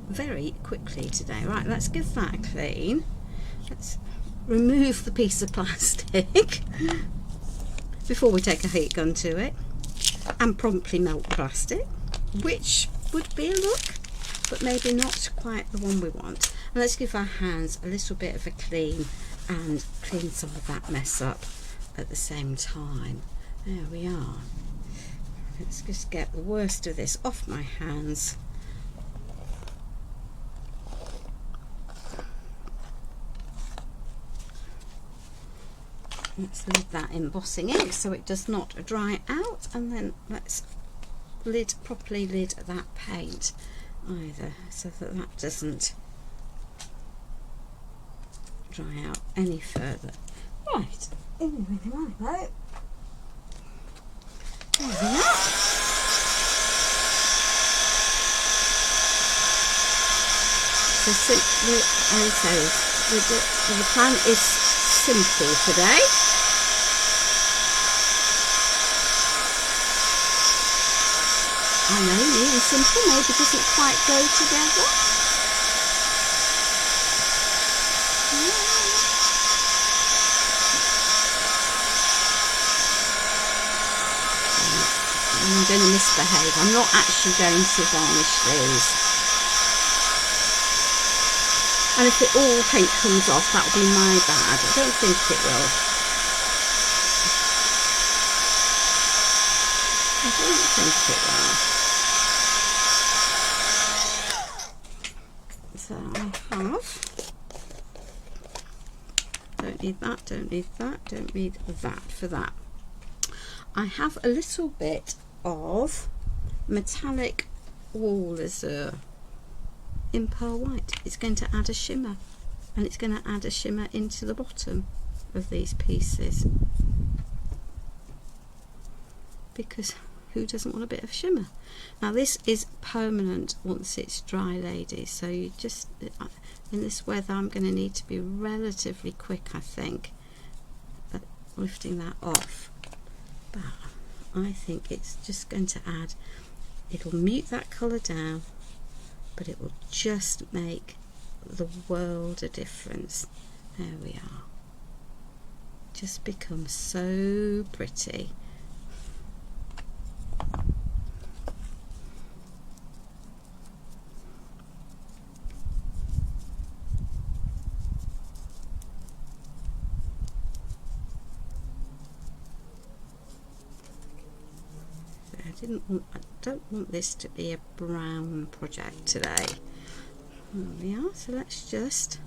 very quickly today. Right, let's give that a clean. Let's remove the piece of plastic before we take a heat gun to it and promptly melt the plastic, which would be a look, but maybe not quite the one we want. And let's give our hands a little bit of a clean and clean some of that mess up at the same time. There we are. Let's just get the worst of this off my hands. Let's leave that embossing ink so it does not dry out, and then let's properly lid that paint either, so that that doesn't dry out any further. Right, right. So simply, the plan is simple today. I know, neat and simple maybe doesn't quite go together. I'm going to misbehave. I'm not actually going to varnish these. And if it all paint comes off, that will be my bad. I don't think it will. I don't think it will. So I have. Don't need that, don't need that, don't need that for that. I have a little bit of metallic wall lasur in pearl white. It's going to add a shimmer, and it's going to add a shimmer into the bottom of these pieces, because who doesn't want a bit of shimmer? Now this is permanent once it's dry, ladies, so you just, in this weather, I'm going to need to be relatively quick, I think, at lifting that off. But I think it's just going to add, it'll mute that colour down, but it will just make the world of difference. There we are. Just becomes so pretty. I don't want this to be a brown project today. There we are. So let's just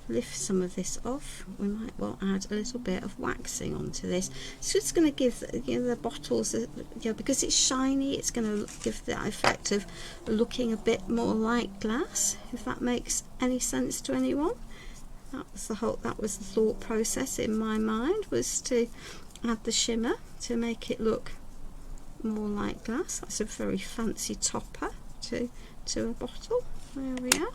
lift some of this off. We might well add a little bit of waxing onto this. It's just going to give the bottles, because it's shiny, it's going to give the effect of looking a bit more like glass, if that makes any sense to anyone. That was the thought process in my mind, was to add the shimmer to make it look more like glass. That's a very fancy topper to a bottle. There we are.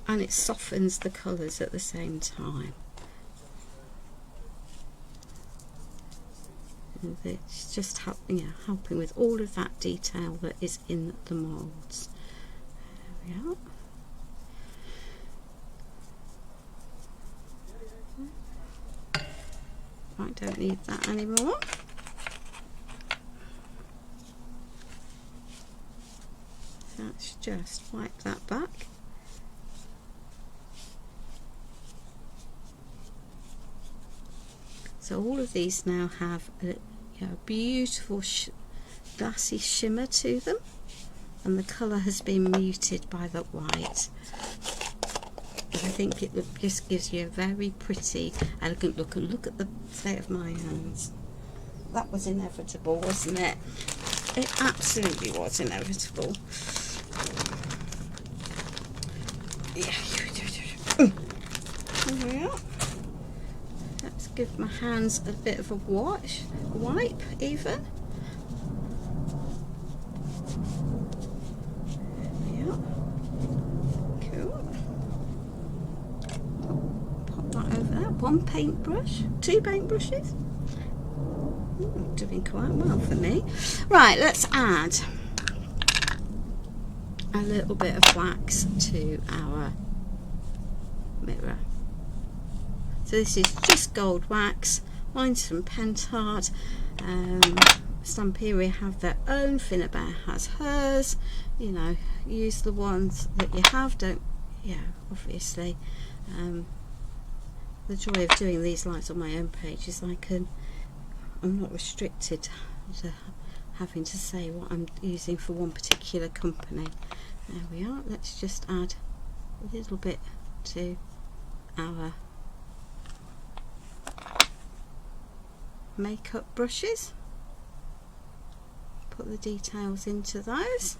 And it softens the colours at the same time. And it's just helping with all of that detail that is in the moulds. There we are. Right, don't need that anymore. Let's just wipe that back. So all of these now have a beautiful glassy shimmer to them, and the colour has been muted by the white. And I think it just gives you a very pretty, elegant look. And look at the state of my hands. That was inevitable, wasn't it? It absolutely was inevitable. Yeah. There we are. Let's give my hands a bit of a wipe even. There we are. Cool. Pop that over there. One paintbrush, two paintbrushes. Doing quite well for me. Right, let's add a little bit of wax to our mirror. So this is just gold wax. Mine's from Pentard. Stamperia have their own. Finnabair has hers. You know, use the ones that you have. Don't, obviously. The joy of doing these lights on my own page is I'm not restricted to having to say what I'm using for one particular company. There we are. Let's just add a little bit to our makeup brushes. Put the details into those.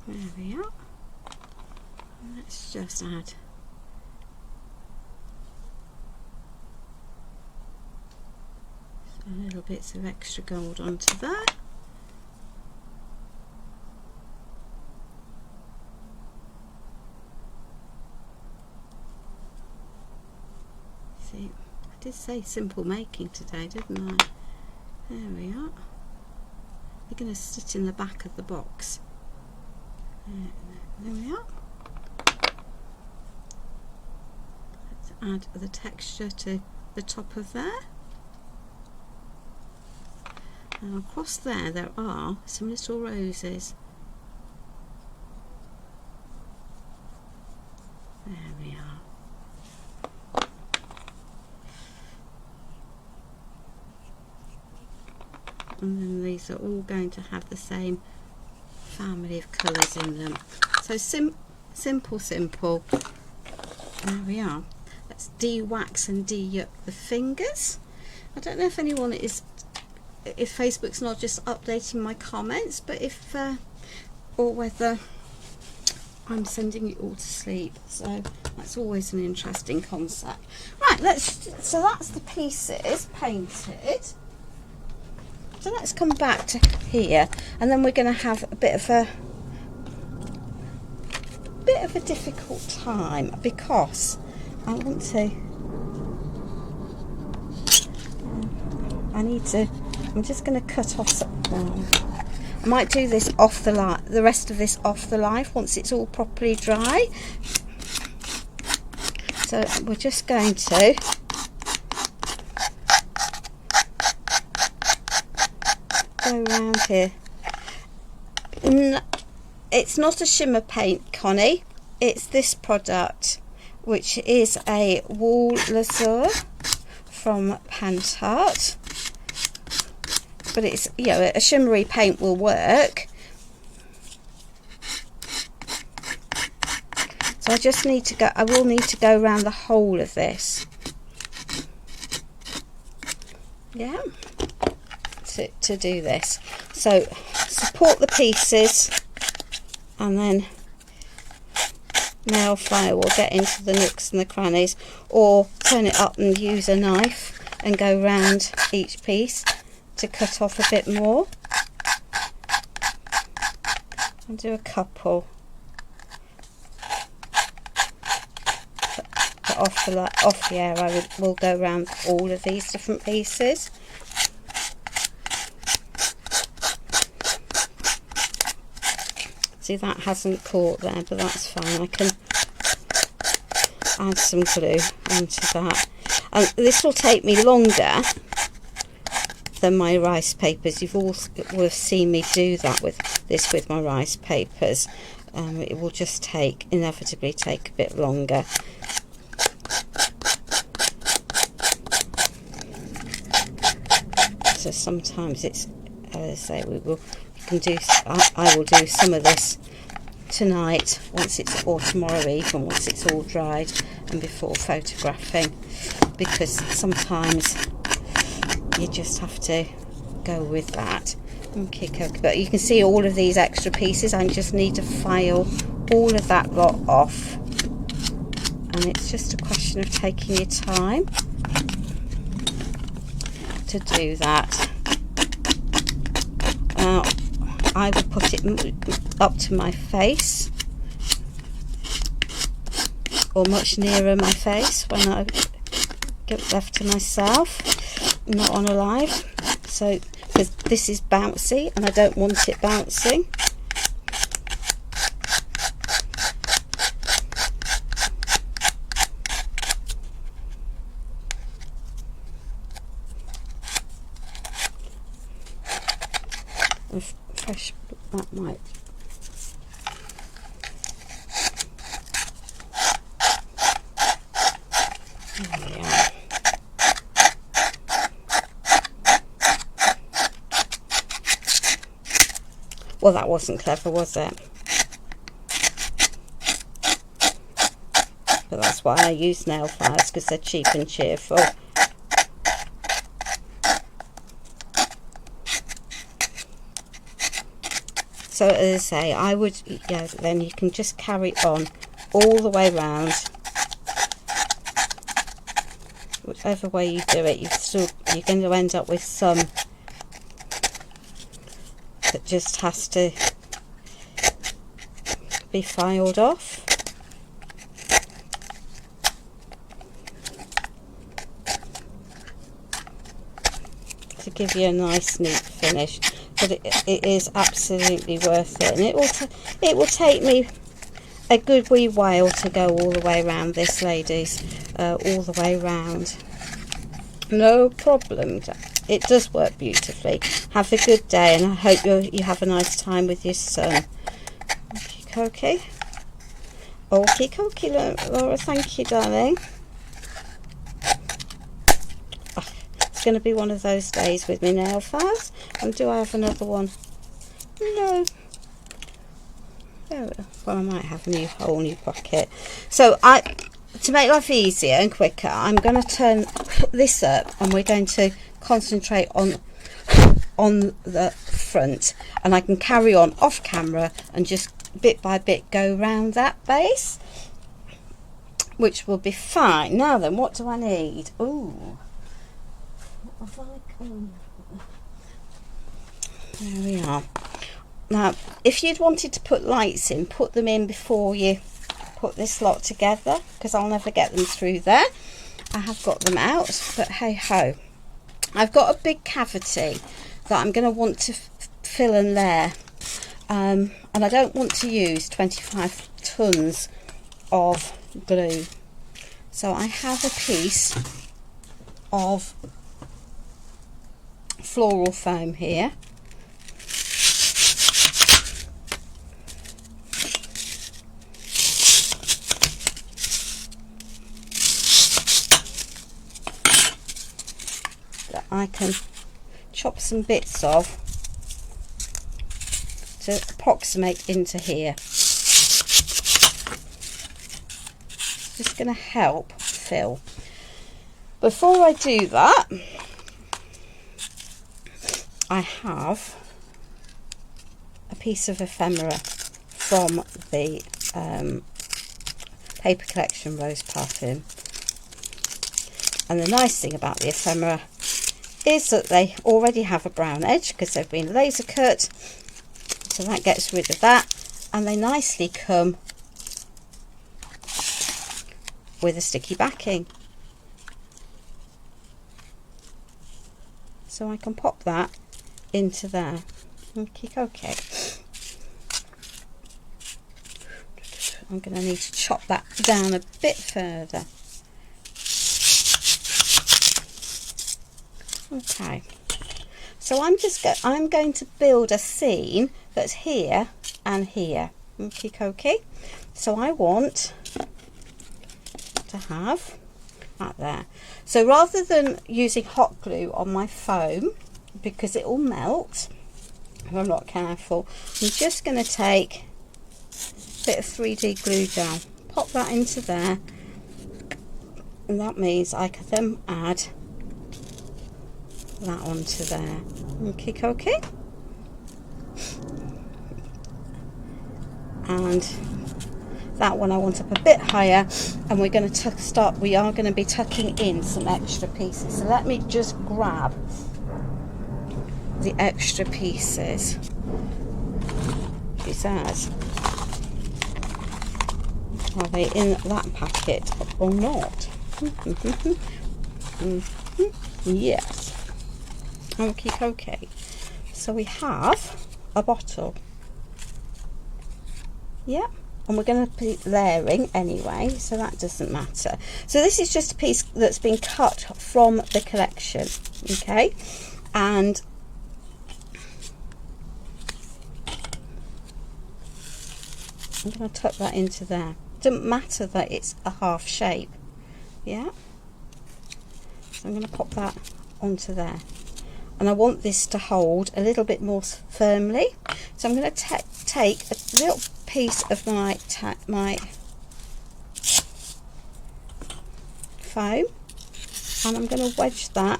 There we are. Let's just add a little bits of extra gold onto there. See, I did say simple making today, didn't I? There we are. They're going to sit in the back of the box. There we are. Add the texture to the top of there, and across there are some little roses. There we are. And then these are all going to have the same family of colours in them. So simple. There we are. Let's de-wax and de-yuck the fingers. I don't know if anyone if Facebook's not just updating my comments, but or whether I'm sending you all to sleep. So that's always an interesting concept. Right, so that's the pieces painted. So let's come back to here, and then we're going to have a bit of a difficult time, because I want to I'm just going to cut off some. I might do this off the light, the rest of this off the live once it's all properly dry. So we're just going to go around here. It's not a shimmer paint, Connie. It's this product, which is a wool lasur from mdfart. But it's, you know, a shimmery paint will work. So I just need to go, I will need to go around the whole of this. Yeah, to do this. So support the pieces, and then nail file will get into the nooks and the crannies, or turn it up and use a knife and go round each piece to cut off a bit more. I'll do a couple. But off the air, I will go around all of these different pieces. See, that hasn't caught there, but that's fine. I can add some glue onto that. And this will take me longer than my rice papers. You've all will have seen me do that with my rice papers. It will just inevitably take a bit longer. So sometimes it's, as I say, I will do some of this tonight or tomorrow even, once it's all dried, and before photographing, because sometimes you just have to go with that. Okay, but you can see all of these extra pieces. I just need to file all of that lot off, and it's just a question of taking your time to do that. Now I will put it up to my face, or much nearer my face when I get left to myself, not on a live. So, because this is bouncy and I don't want it bouncing. Fresh, that might. There we are. Well, that wasn't clever, was it? But that's why I use nail files, because they're cheap and cheerful. So as I say, I would, yeah, then you can just carry on all the way around. Whichever way you do it, you're going to end up with some that just has to be filed off. To give you a nice neat finish. But it is absolutely worth it, and it will take me a good wee while to go all the way around this, ladies, all the way around. No problem. It does work beautifully. Have a good day, and I hope you have a nice time with your son. Okay, Laura. Thank you, darling. It's going to be one of those days with me nail files. And do I have another one? No. Oh, well, I might have a whole new pocket. So to make life easier and quicker, I'm going to turn this up, and we're going to concentrate on the front, and I can carry on off camera and just bit by bit go round that base, which will be fine. Now then, what do I need? Ooh. There we are. Now, if you'd wanted to put lights in, put them in before you put this lot together, because I'll never get them through there. I have got them out, but hey ho. I've got a big cavity that I'm going to want to fill and layer, and I don't want to use 25 tons of glue. So I have a piece of floral foam here. That I can chop some bits of to approximate into here. Just going to help fill. Before I do that, I have a piece of ephemera from the paper collection Rose Parfum. And the nice thing about the ephemera is that they already have a brown edge because they've been laser cut, so that gets rid of that, and they nicely come with a sticky backing. So I can pop that into there. Okay. I'm going to need to chop that down a bit further. Okay. So I'm going to build a scene that's here and here. Okay. So I want to have that there. So rather than using hot glue on my foam, because it will melt if I'm not careful, I'm just going to take a bit of 3D glue down, pop that into there, and that means I can then add that onto there. Okay. And that one I want up a bit higher, and we're going to we are going to be tucking in some extra pieces. So let me just grab the extra pieces. She says, are they in that packet or not? Yes. Okay. So we have a bottle. Yeah. And we're going to be layering anyway, so that doesn't matter. So this is just a piece that's been cut from the collection, okay? And I'm going to tuck that into there. Doesn't matter that it's a half shape, yeah? So I'm going to pop that onto there. And I want this to hold a little bit more firmly. So I'm going to take a little piece of my foam, and I'm going to wedge that,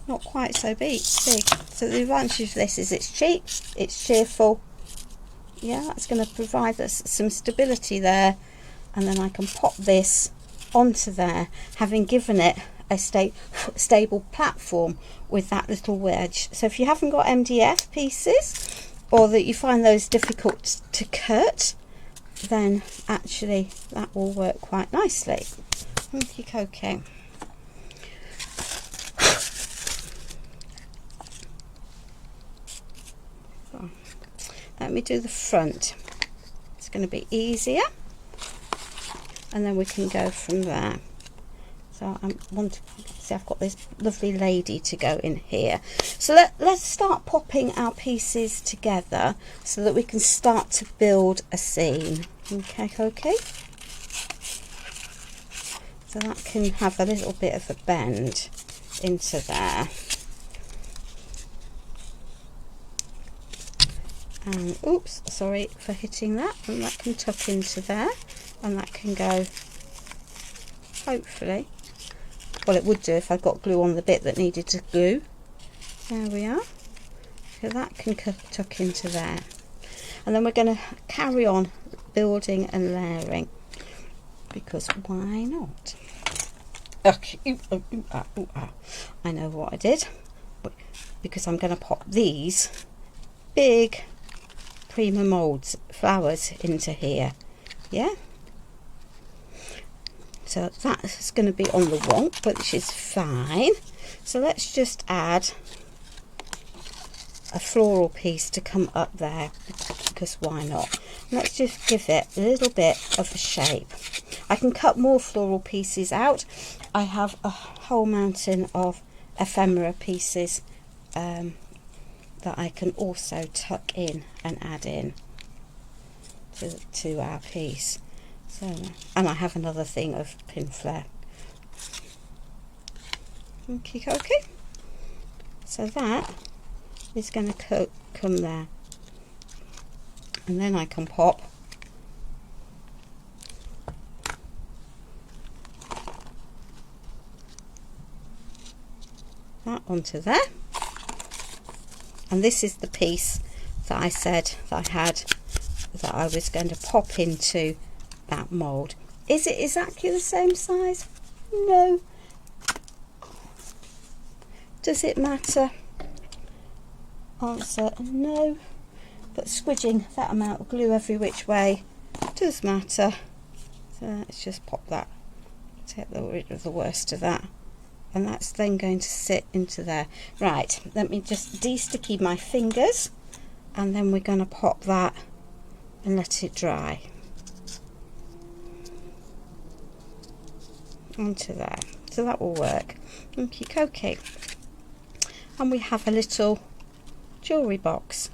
not quite so big. So the advantage of this is it's cheap, it's cheerful. Yeah, that's going to provide us some stability there, and then I can pop this onto there, having given it a stable platform with that little wedge. So if you haven't got MDF pieces, or that you find those difficult to cut, then actually that will work quite nicely. Okay. Let me do the front. It's going to be easier, and then we can go from there. So I want to see, I've got this lovely lady to go in here. So let's start popping our pieces together so that we can start to build a scene. Okay. So that can have a little bit of a bend into there. And oops, sorry for hitting that. And that can tuck into there, and that can go, hopefully. Well, it would do if I got glue on the bit that needed to glue. There we are. So that can tuck into there. And then we're going to carry on building and layering, because why not? Okay. I know what I did. because I'm going to pop these big Prima Moulds flowers into here. Yeah, so that's going to be on the wonk, which is fine. So let's just add a floral piece to come up there, because why not? Let's just give it a little bit of a shape. I can cut more floral pieces out. I have a whole mountain of ephemera pieces that I can also tuck in and add in to our piece. So, and I have another thing of pin flare. Okay. So that is going to come there, and then I can pop that onto there. And this is the piece that I said that I had, that I was going to pop into that mould. Is it exactly the same size? No. Does it matter? Answer no. But squidging that amount of glue every which way does matter. So let's just pop that, take rid of the worst of that, and that's then going to sit into there. Right, let me just de-sticky my fingers, and then we're going to pop that and let it dry onto there. So that will work. Okay. And we have a little jewellery box,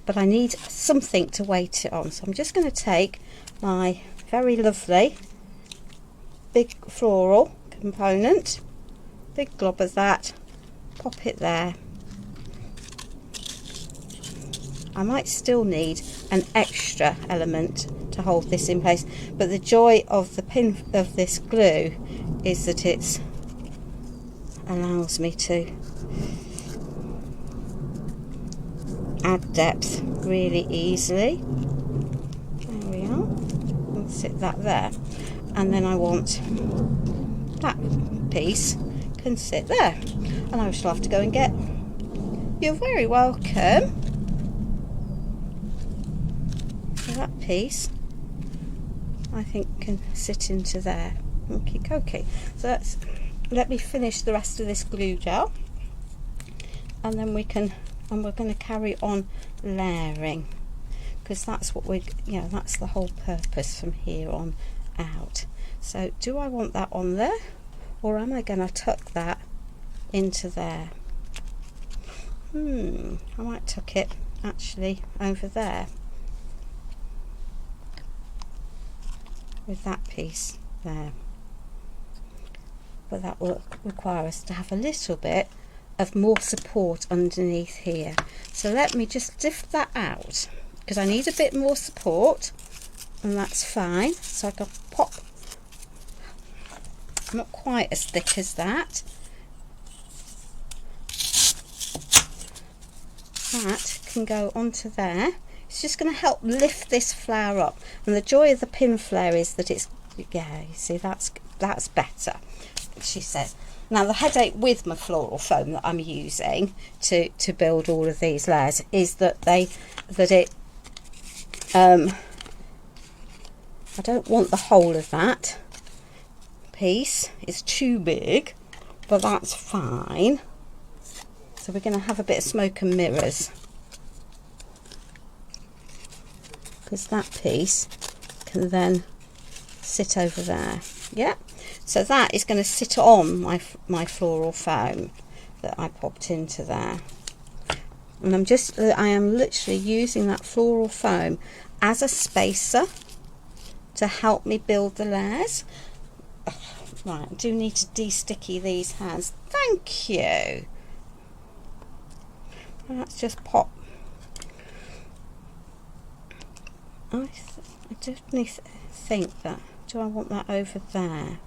but I need something to weight it on, so I'm just going to take my very lovely big floral component, big glob of that, pop it there. I might still need an extra element to hold this in place, but the joy of the pin of this glue is that it allows me to add depth really easily. There we are. I'll sit that there, and then I want that piece can sit there, and I shall have to go and get. You're very welcome. So that piece I think can sit into there. Okay. So that's, let me finish the rest of this glue gel, and then we're going to carry on layering, because that's what that's the whole purpose from here on out. So do I want that on there, or am I going to tuck that into there? I might tuck it actually over there with that piece there, but that will require us to have a little bit of more support underneath here. So let me just lift that out, because I need a bit more support, and that's fine. So I can pop, not quite as thick as that. That can go onto there. It's just going to help lift this flower up, and the joy of the pin flare is that it's, yeah, you see, that's better, she said. Now the headache with my floral foam that I'm using to build all of these layers is that I don't want the whole of that piece, it's too big, but that's fine. So we're going to have a bit of smoke and mirrors, because that piece can then sit over there. Yeah, so that is going to sit on my floral foam that I popped into there, and I am literally using that floral foam as a spacer to help me build the layers. Right, I do need to de-sticky these hands. Thank you. Let's just pop. I definitely think that. Do I want that over there?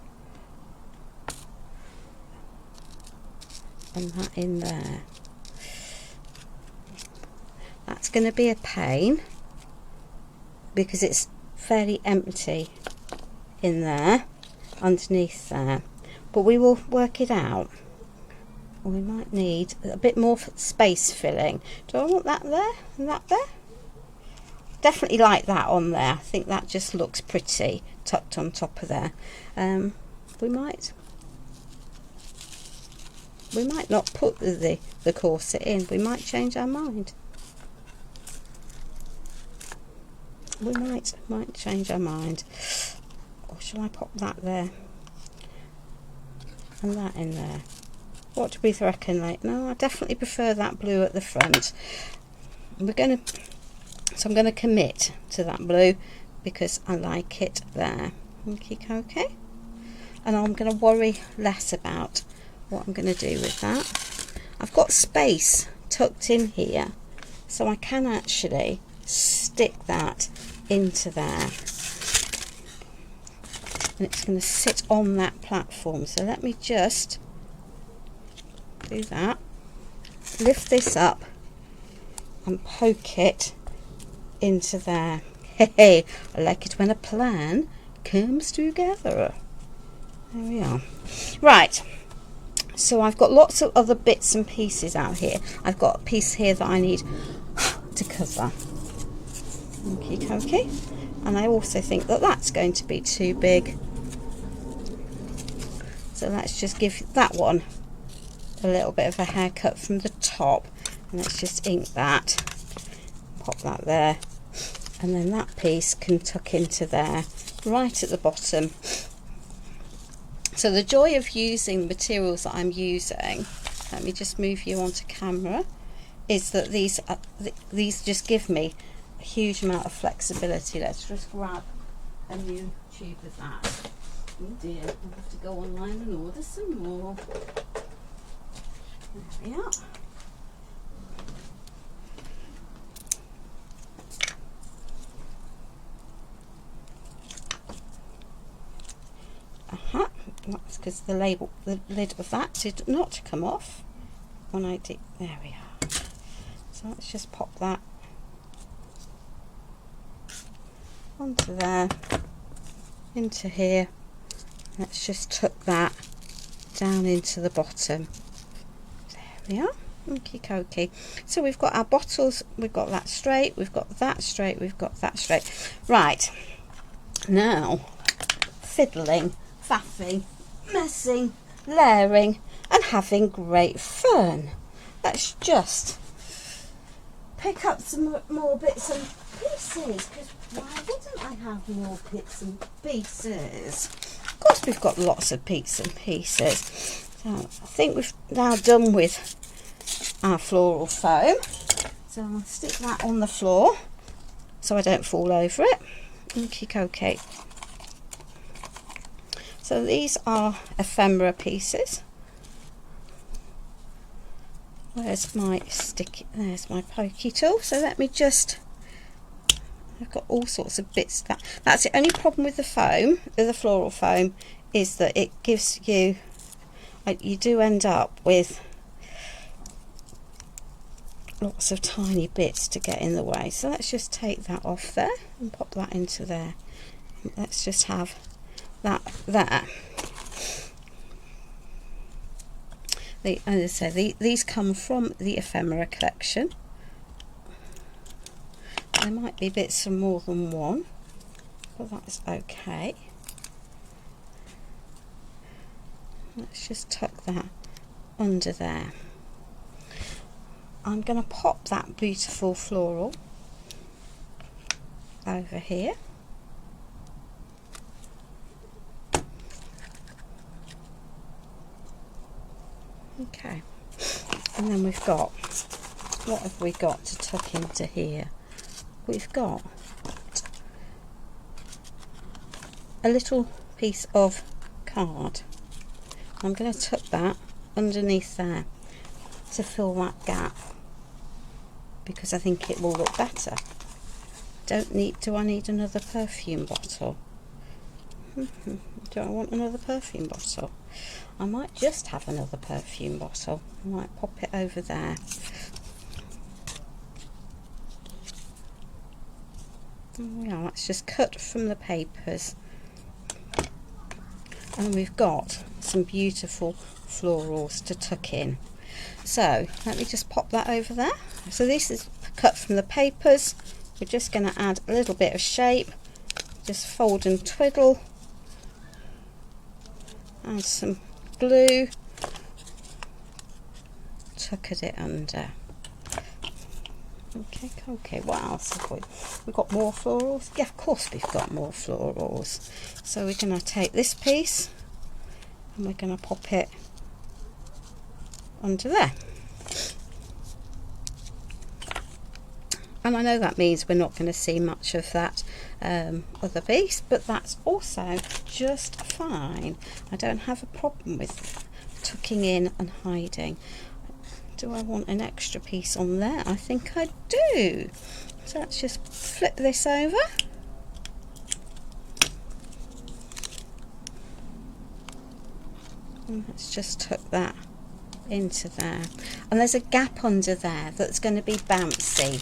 And that in there. That's going to be a pain, because it's fairly empty in there, underneath there. But we will work it out. we might need a bit more space filling. Do I want that there and that there? Definitely like that on there. I think that just looks pretty tucked on top of there. We might not put the corset in. We might change our mind. We might change our mind. Or shall I pop that there and that in there? What do we reckon? Like, no, I definitely prefer that blue at the front. So I'm gonna commit to that blue because I like it there. Okay. And I'm gonna worry less about what I'm gonna do with that. I've got space tucked in here, so I can actually stick that into there. And it's going to sit on that platform. So let me just do that, lift this up and poke it into there. Hey, I like it when a plan comes together. There we are. Right, so I've got lots of other bits and pieces out here. I've got a piece here that I need to cover. Okay. And I also think that that's going to be too big. So let's just give that one a little bit of a haircut from the top. And let's just ink that. Pop that there. And then that piece can tuck into there, right at the bottom. So the joy of using the materials that I'm using, let me just move you onto camera, is that these just give me a huge amount of flexibility. Let's just grab a new tube of that. Oh dear, I'll have to go online and order some more. There we are. That's because the lid of that did not come off when I did. There we are. So let's just pop that onto there, into here. Let's just tuck that down into the bottom. There we are. Okay. So we've got our bottles, we've got that straight, we've got that straight, we've got that straight. Right, now fiddling, faffing, messing, layering and having great fun. Let's just pick up some more bits and pieces, because why wouldn't I have more bits and pieces? Of course we've got lots of bits and pieces. So I think we've now done with our floral foam. So I'll stick that on the floor so I don't fall over it. Okay. So these are ephemera pieces. Where's my sticky? There's my pokey tool. So let me just. I've got all sorts of bits. That's the only problem with the foam, with the floral foam, is that it gives you. You do end up with lots of tiny bits to get in the way. So let's just take that off there and pop that into there. Let's just have that there. As I said, these come from the ephemera collection. There might be bits from more than one, but that's okay. Let's just tuck that under there. I'm going to pop that beautiful floral over here. Okay, and then we've got, what have we got to tuck into here? We've got a little piece of card. I'm going to tuck that underneath there to fill that gap, because I think it will look better. Do I need another perfume bottle? Do I want another perfume bottle? I might just have another perfume bottle. I might pop it over there. Yeah, let's just cut from the papers. And we've got some beautiful florals to tuck in. So let me just pop that over there. So this is cut from the papers. We're just going to add a little bit of shape, just fold and twiddle, add some glue, tuck it under. Okay, what else have we? We've got more florals. Yeah, of course we've got more florals. So we're going to take this piece and we're going to pop it under there. And I know that means we're not going to see much of that other piece, but that's also just fine. I don't have a problem with tucking in and hiding. Do I want an extra piece on there? I think I do. So let's just flip this over. And let's just tuck that into there. And there's a gap under there that's going to be bouncy.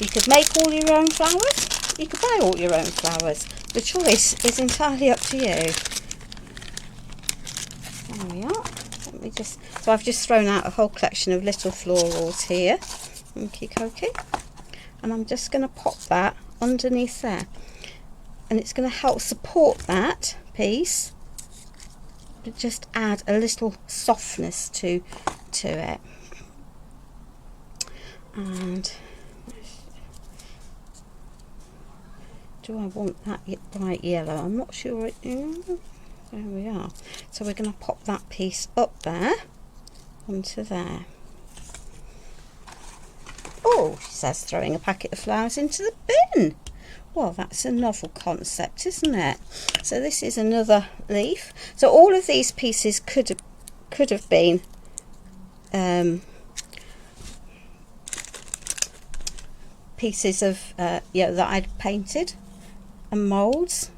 You could make all your own flowers. You could buy all your own flowers. The choice is entirely up to you. There we are. Let me just. So I've just thrown out a whole collection of little florals here. Okay. And I'm just going to pop that underneath there. And it's going to help support that piece. Just add a little softness to it. And do I want that bright yellow? I'm not sure. There we are. So we're going to pop that piece up there onto there. Oh, she says throwing a packet of flowers into the bin. Well, that's a novel concept, isn't it? So this is another leaf. So all of these pieces could have been pieces of that I'd painted and moulds,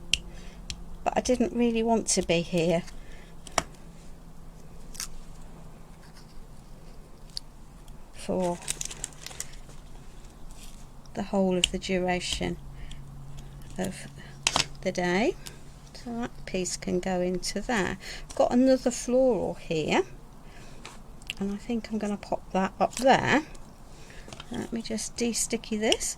but I didn't really want to be here. For the whole of the duration of the day. So that piece can go into there. I've got another floral here and I think I'm going to pop that up there. Let me just de-sticky this.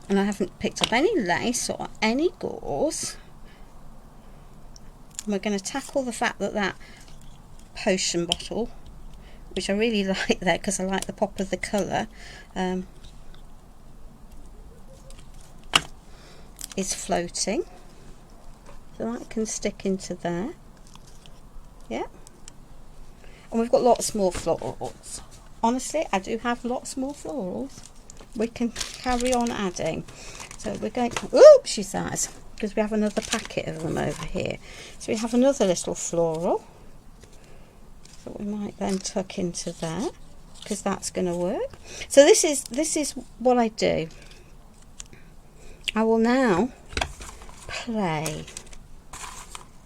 And I haven't picked up any lace or any gauze. And we're going to tackle the fact that that potion bottle, which I really like there because I like the pop of the colour, is floating. So that can stick into there. Yeah. And we've got lots more florals. Honestly, I do have lots more florals. We can carry on adding. So we're going to, oops, she says, because we have another packet of them over here. So we have another little floral that we might then tuck into there, because that's going to work. So this is what I do. I will now play.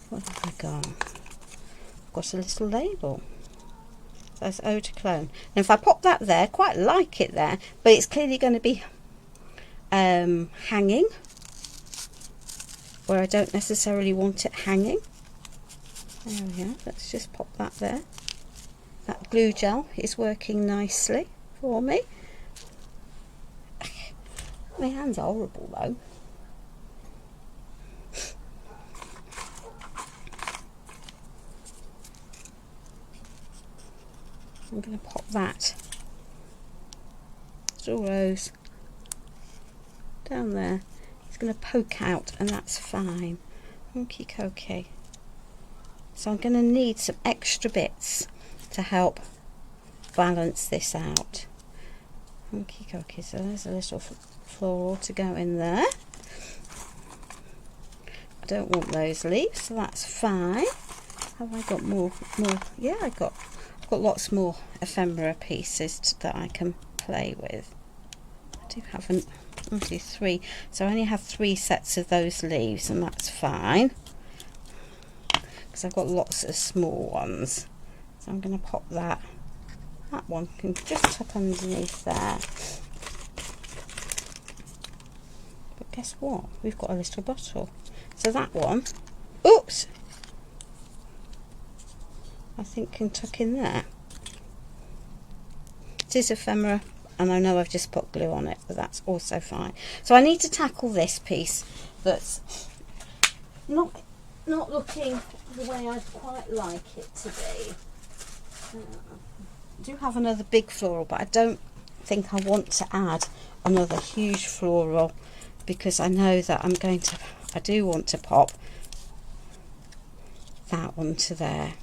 What have I got? I've got a little label. That's eau de cologne. And if I pop that there, quite like it there, but it's clearly going to be hanging where I don't necessarily want it hanging. There we are. Let's just pop that there. That glue gel is working nicely for me. My hands are horrible though. I'm going to pop that little rose down there. It's going to poke out and that's fine. Okie dokie. So I'm going to need some extra bits to help balance this out. Okie dokie. So there's a little floral to go in there. I don't want those leaves, so that's fine. Have I got more? Yeah, I've got lots more ephemera pieces that I can play with. I do have three, so I only have 3 sets of those leaves, and that's fine because I've got lots of small ones. So I'm going to pop that one can just tuck underneath there. But guess what? We've got a little bottle. So that one, oops, I think can tuck in there. It is ephemera, and I know I've just put glue on it, but that's also fine. So I need to tackle this piece that's not looking the way I'd quite like it to be. I do have another big floral, but I don't think I want to add another huge floral, because I know that I do want to pop that onto there.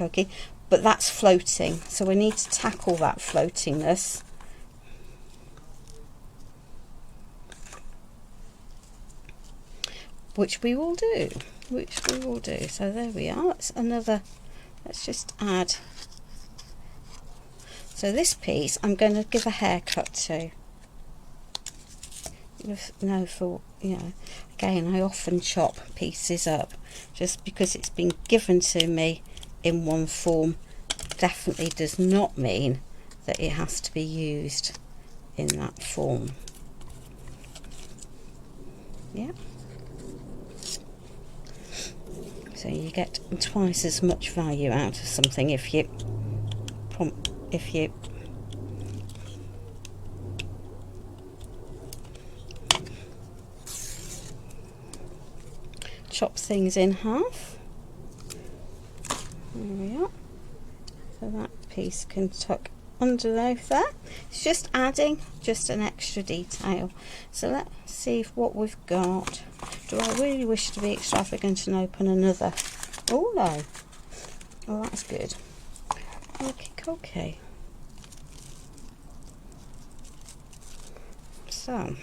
Okay, but that's floating, so we need to tackle that floatingness. Which we will do. So there we are. That's another. Let's just add. So this piece I'm going to give a haircut to. Again, I often chop pieces up, just because it's been given to me in one form definitely does not mean that it has to be used in that form. Yeah. So you get twice as much value out of something if you chop things in half. There we are. So that piece can tuck underneath there. It's just adding just an extra detail. So let's see what we've got. Do I really wish to be extravagant and open another? Oh no. Oh, that's good. Okay. So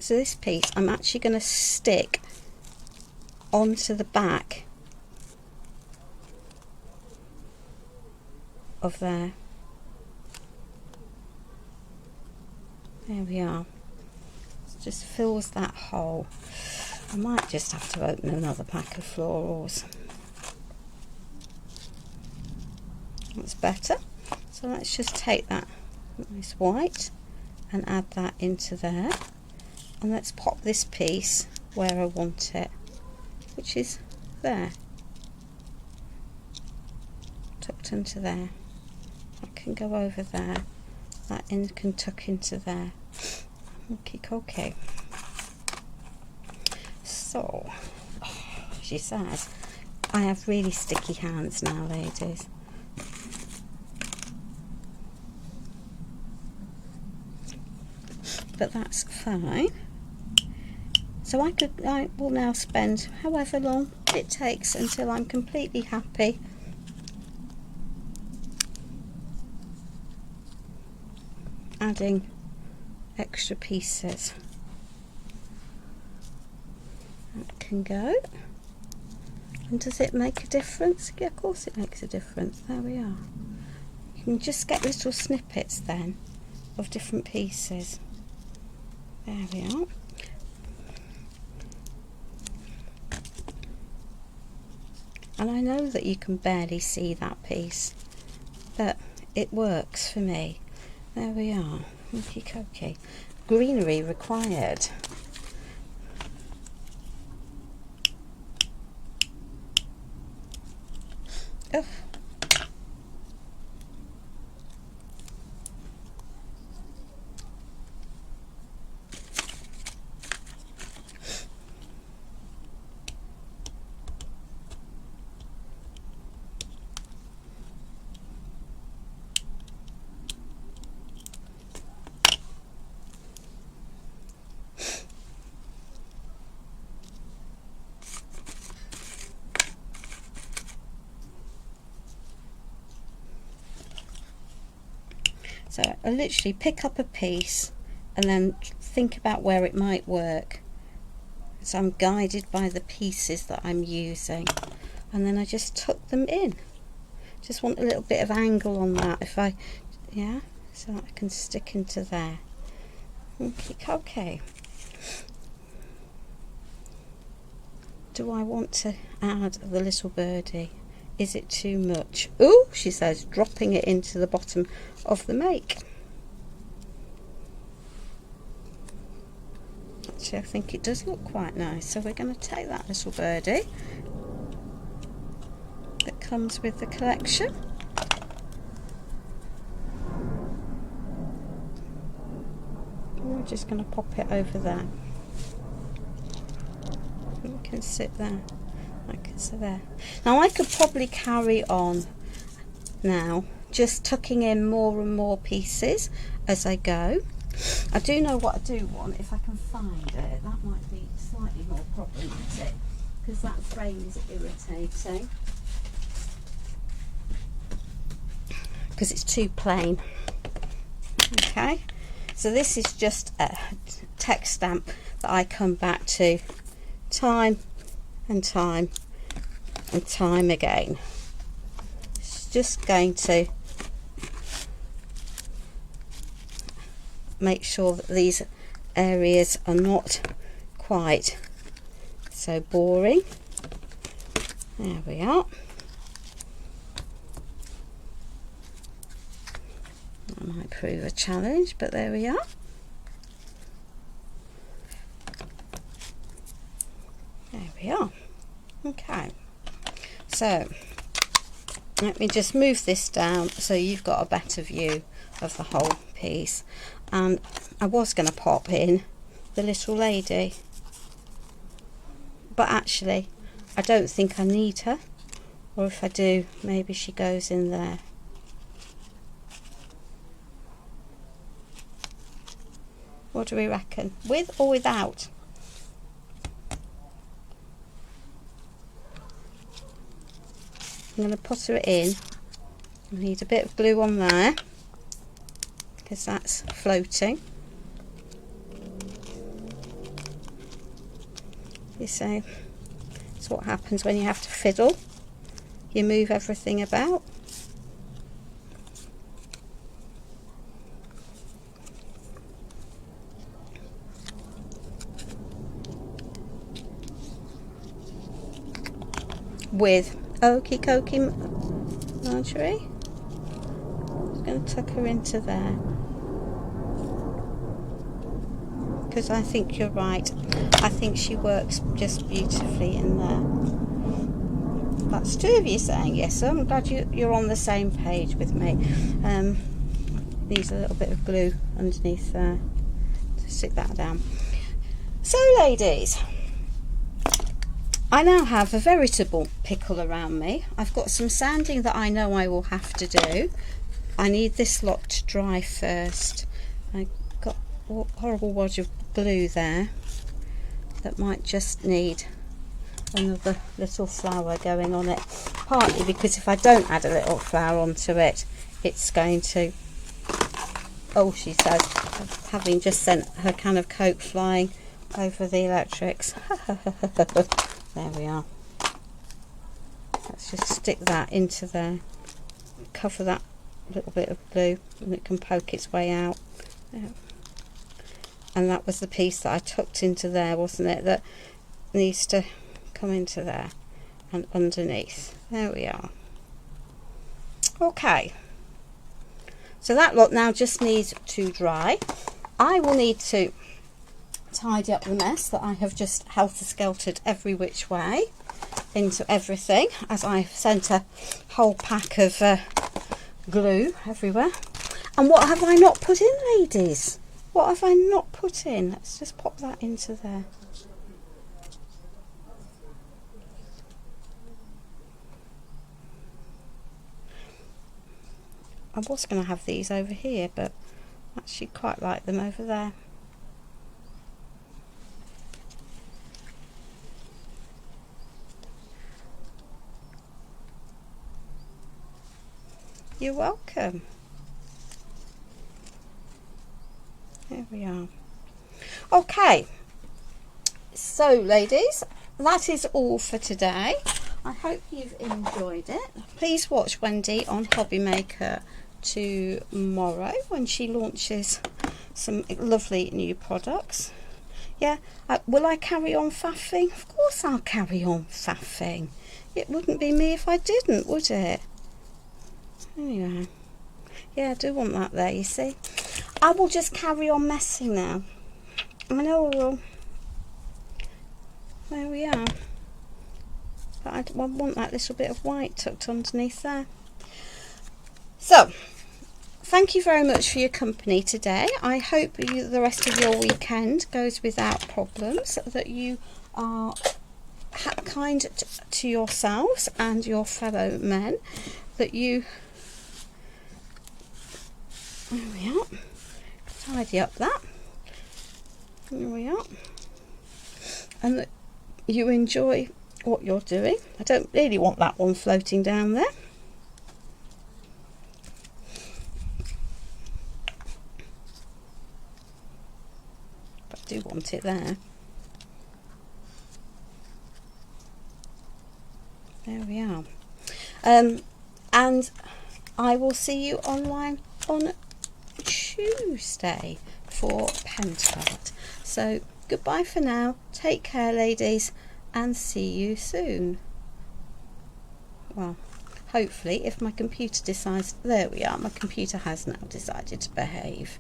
this piece I'm actually going to stick onto the back of there. There we are. It just fills that hole. I might just have to open another pack of florals. That's better. So let's just take that nice white and add that into there. And let's pop this piece where I want it, which is there. Tucked into there. That can go over there. That can tuck into there. Okay. So, she says, I have really sticky hands now, ladies. But that's fine. So I will now spend however long it takes until I'm completely happy adding extra pieces. That can go. And does it make a difference? Yeah, of course it makes a difference. There we are. You can just get little snippets then of different pieces. There we are. And I know that you can barely see that piece, but it works for me. There we are. Okay. Greenery required. Oh. So I literally pick up a piece and then think about where it might work. So I'm guided by the pieces that I'm using, and then I just tuck them in. Just want a little bit of angle on that, so I can stick into there. Okay. Do I want to add the little birdie? Is it too much? Oh, she says, dropping it into the bottom of the make. Let's actually I think it does look quite nice. So we're going to take that little birdie that comes with the collection. And we're just going to pop it over there. You can sit there. I can sit there. Now I could probably carry on now, just tucking in more and more pieces as I go. I do know what I do want, if I can find it. That might be slightly more problematic because that frame is irritating because it's too plain. Okay, so this is just a text stamp that I come back to time and time and time again. It's just going to make sure that these areas are not quite so boring. There we are. That might prove a challenge, but there we are. There we are. Okay, so let me just move this down so you've got a better view of the whole piece. And I was going to pop in the little lady, but actually I don't think I need her, or if I do, maybe she goes in there. What do we reckon? With or without? I'm going to put her in. I need a bit of glue on there because that's floating. You see, it's what happens when you have to fiddle. You move everything about. With okie dokie Marjorie. I'm going to tuck her into there because I think you're right. I think she works just beautifully in there. That's two of you saying yes, so I'm glad you're on the same page with me. Needs a little bit of glue underneath there to stick that down. So ladies, I now have a veritable pickle around me. I've got some sanding that I know I will have to do. I need this lot to dry first. I got a horrible wad of glue there that might just need another little flower going on it. Partly because if I don't add a little flower onto it, it's going to, oh, she says, having just sent her can of Coke flying over the electrics. There we are. Let's just stick that into there. Cover that little bit of glue and it can poke its way out. Yeah. And that was the piece that I tucked into there, wasn't it? That needs to come into there and underneath. There we are. Okay. So that lot now just needs to dry. I will need to tidy up the mess that I have just helter-skeltered every which way into everything, as I've sent a whole pack of glue everywhere. And what have I not put in, ladies? What have I not put in? Let's just pop that into there. I was going to have these over here, but I actually quite like them over there. You're welcome. There we are. Okay, so ladies, that is all for today. I hope you've enjoyed it. Please watch Wendy on Hobby Maker tomorrow when she launches some lovely new products. Yeah, will I carry on faffing? Of course I'll carry on faffing. It wouldn't be me if I didn't, would it? Anyway, yeah, I do want that there, you see. I will just carry on messing now. I know I will. There we are. But I want that little bit of white tucked underneath there. So, thank you very much for your company today. I hope the rest of your weekend goes without problems, that you are kind to yourselves and your fellow men, that you... There we are. Tidy up that. There we are. And that you enjoy what you're doing. I don't really want that one floating down there. But I do want it there. There we are. And I will see you online on Tuesday for mdfart. So goodbye for now. Take care, ladies, and see you soon. Well, hopefully, if my computer decides... There we are. My computer has now decided to behave.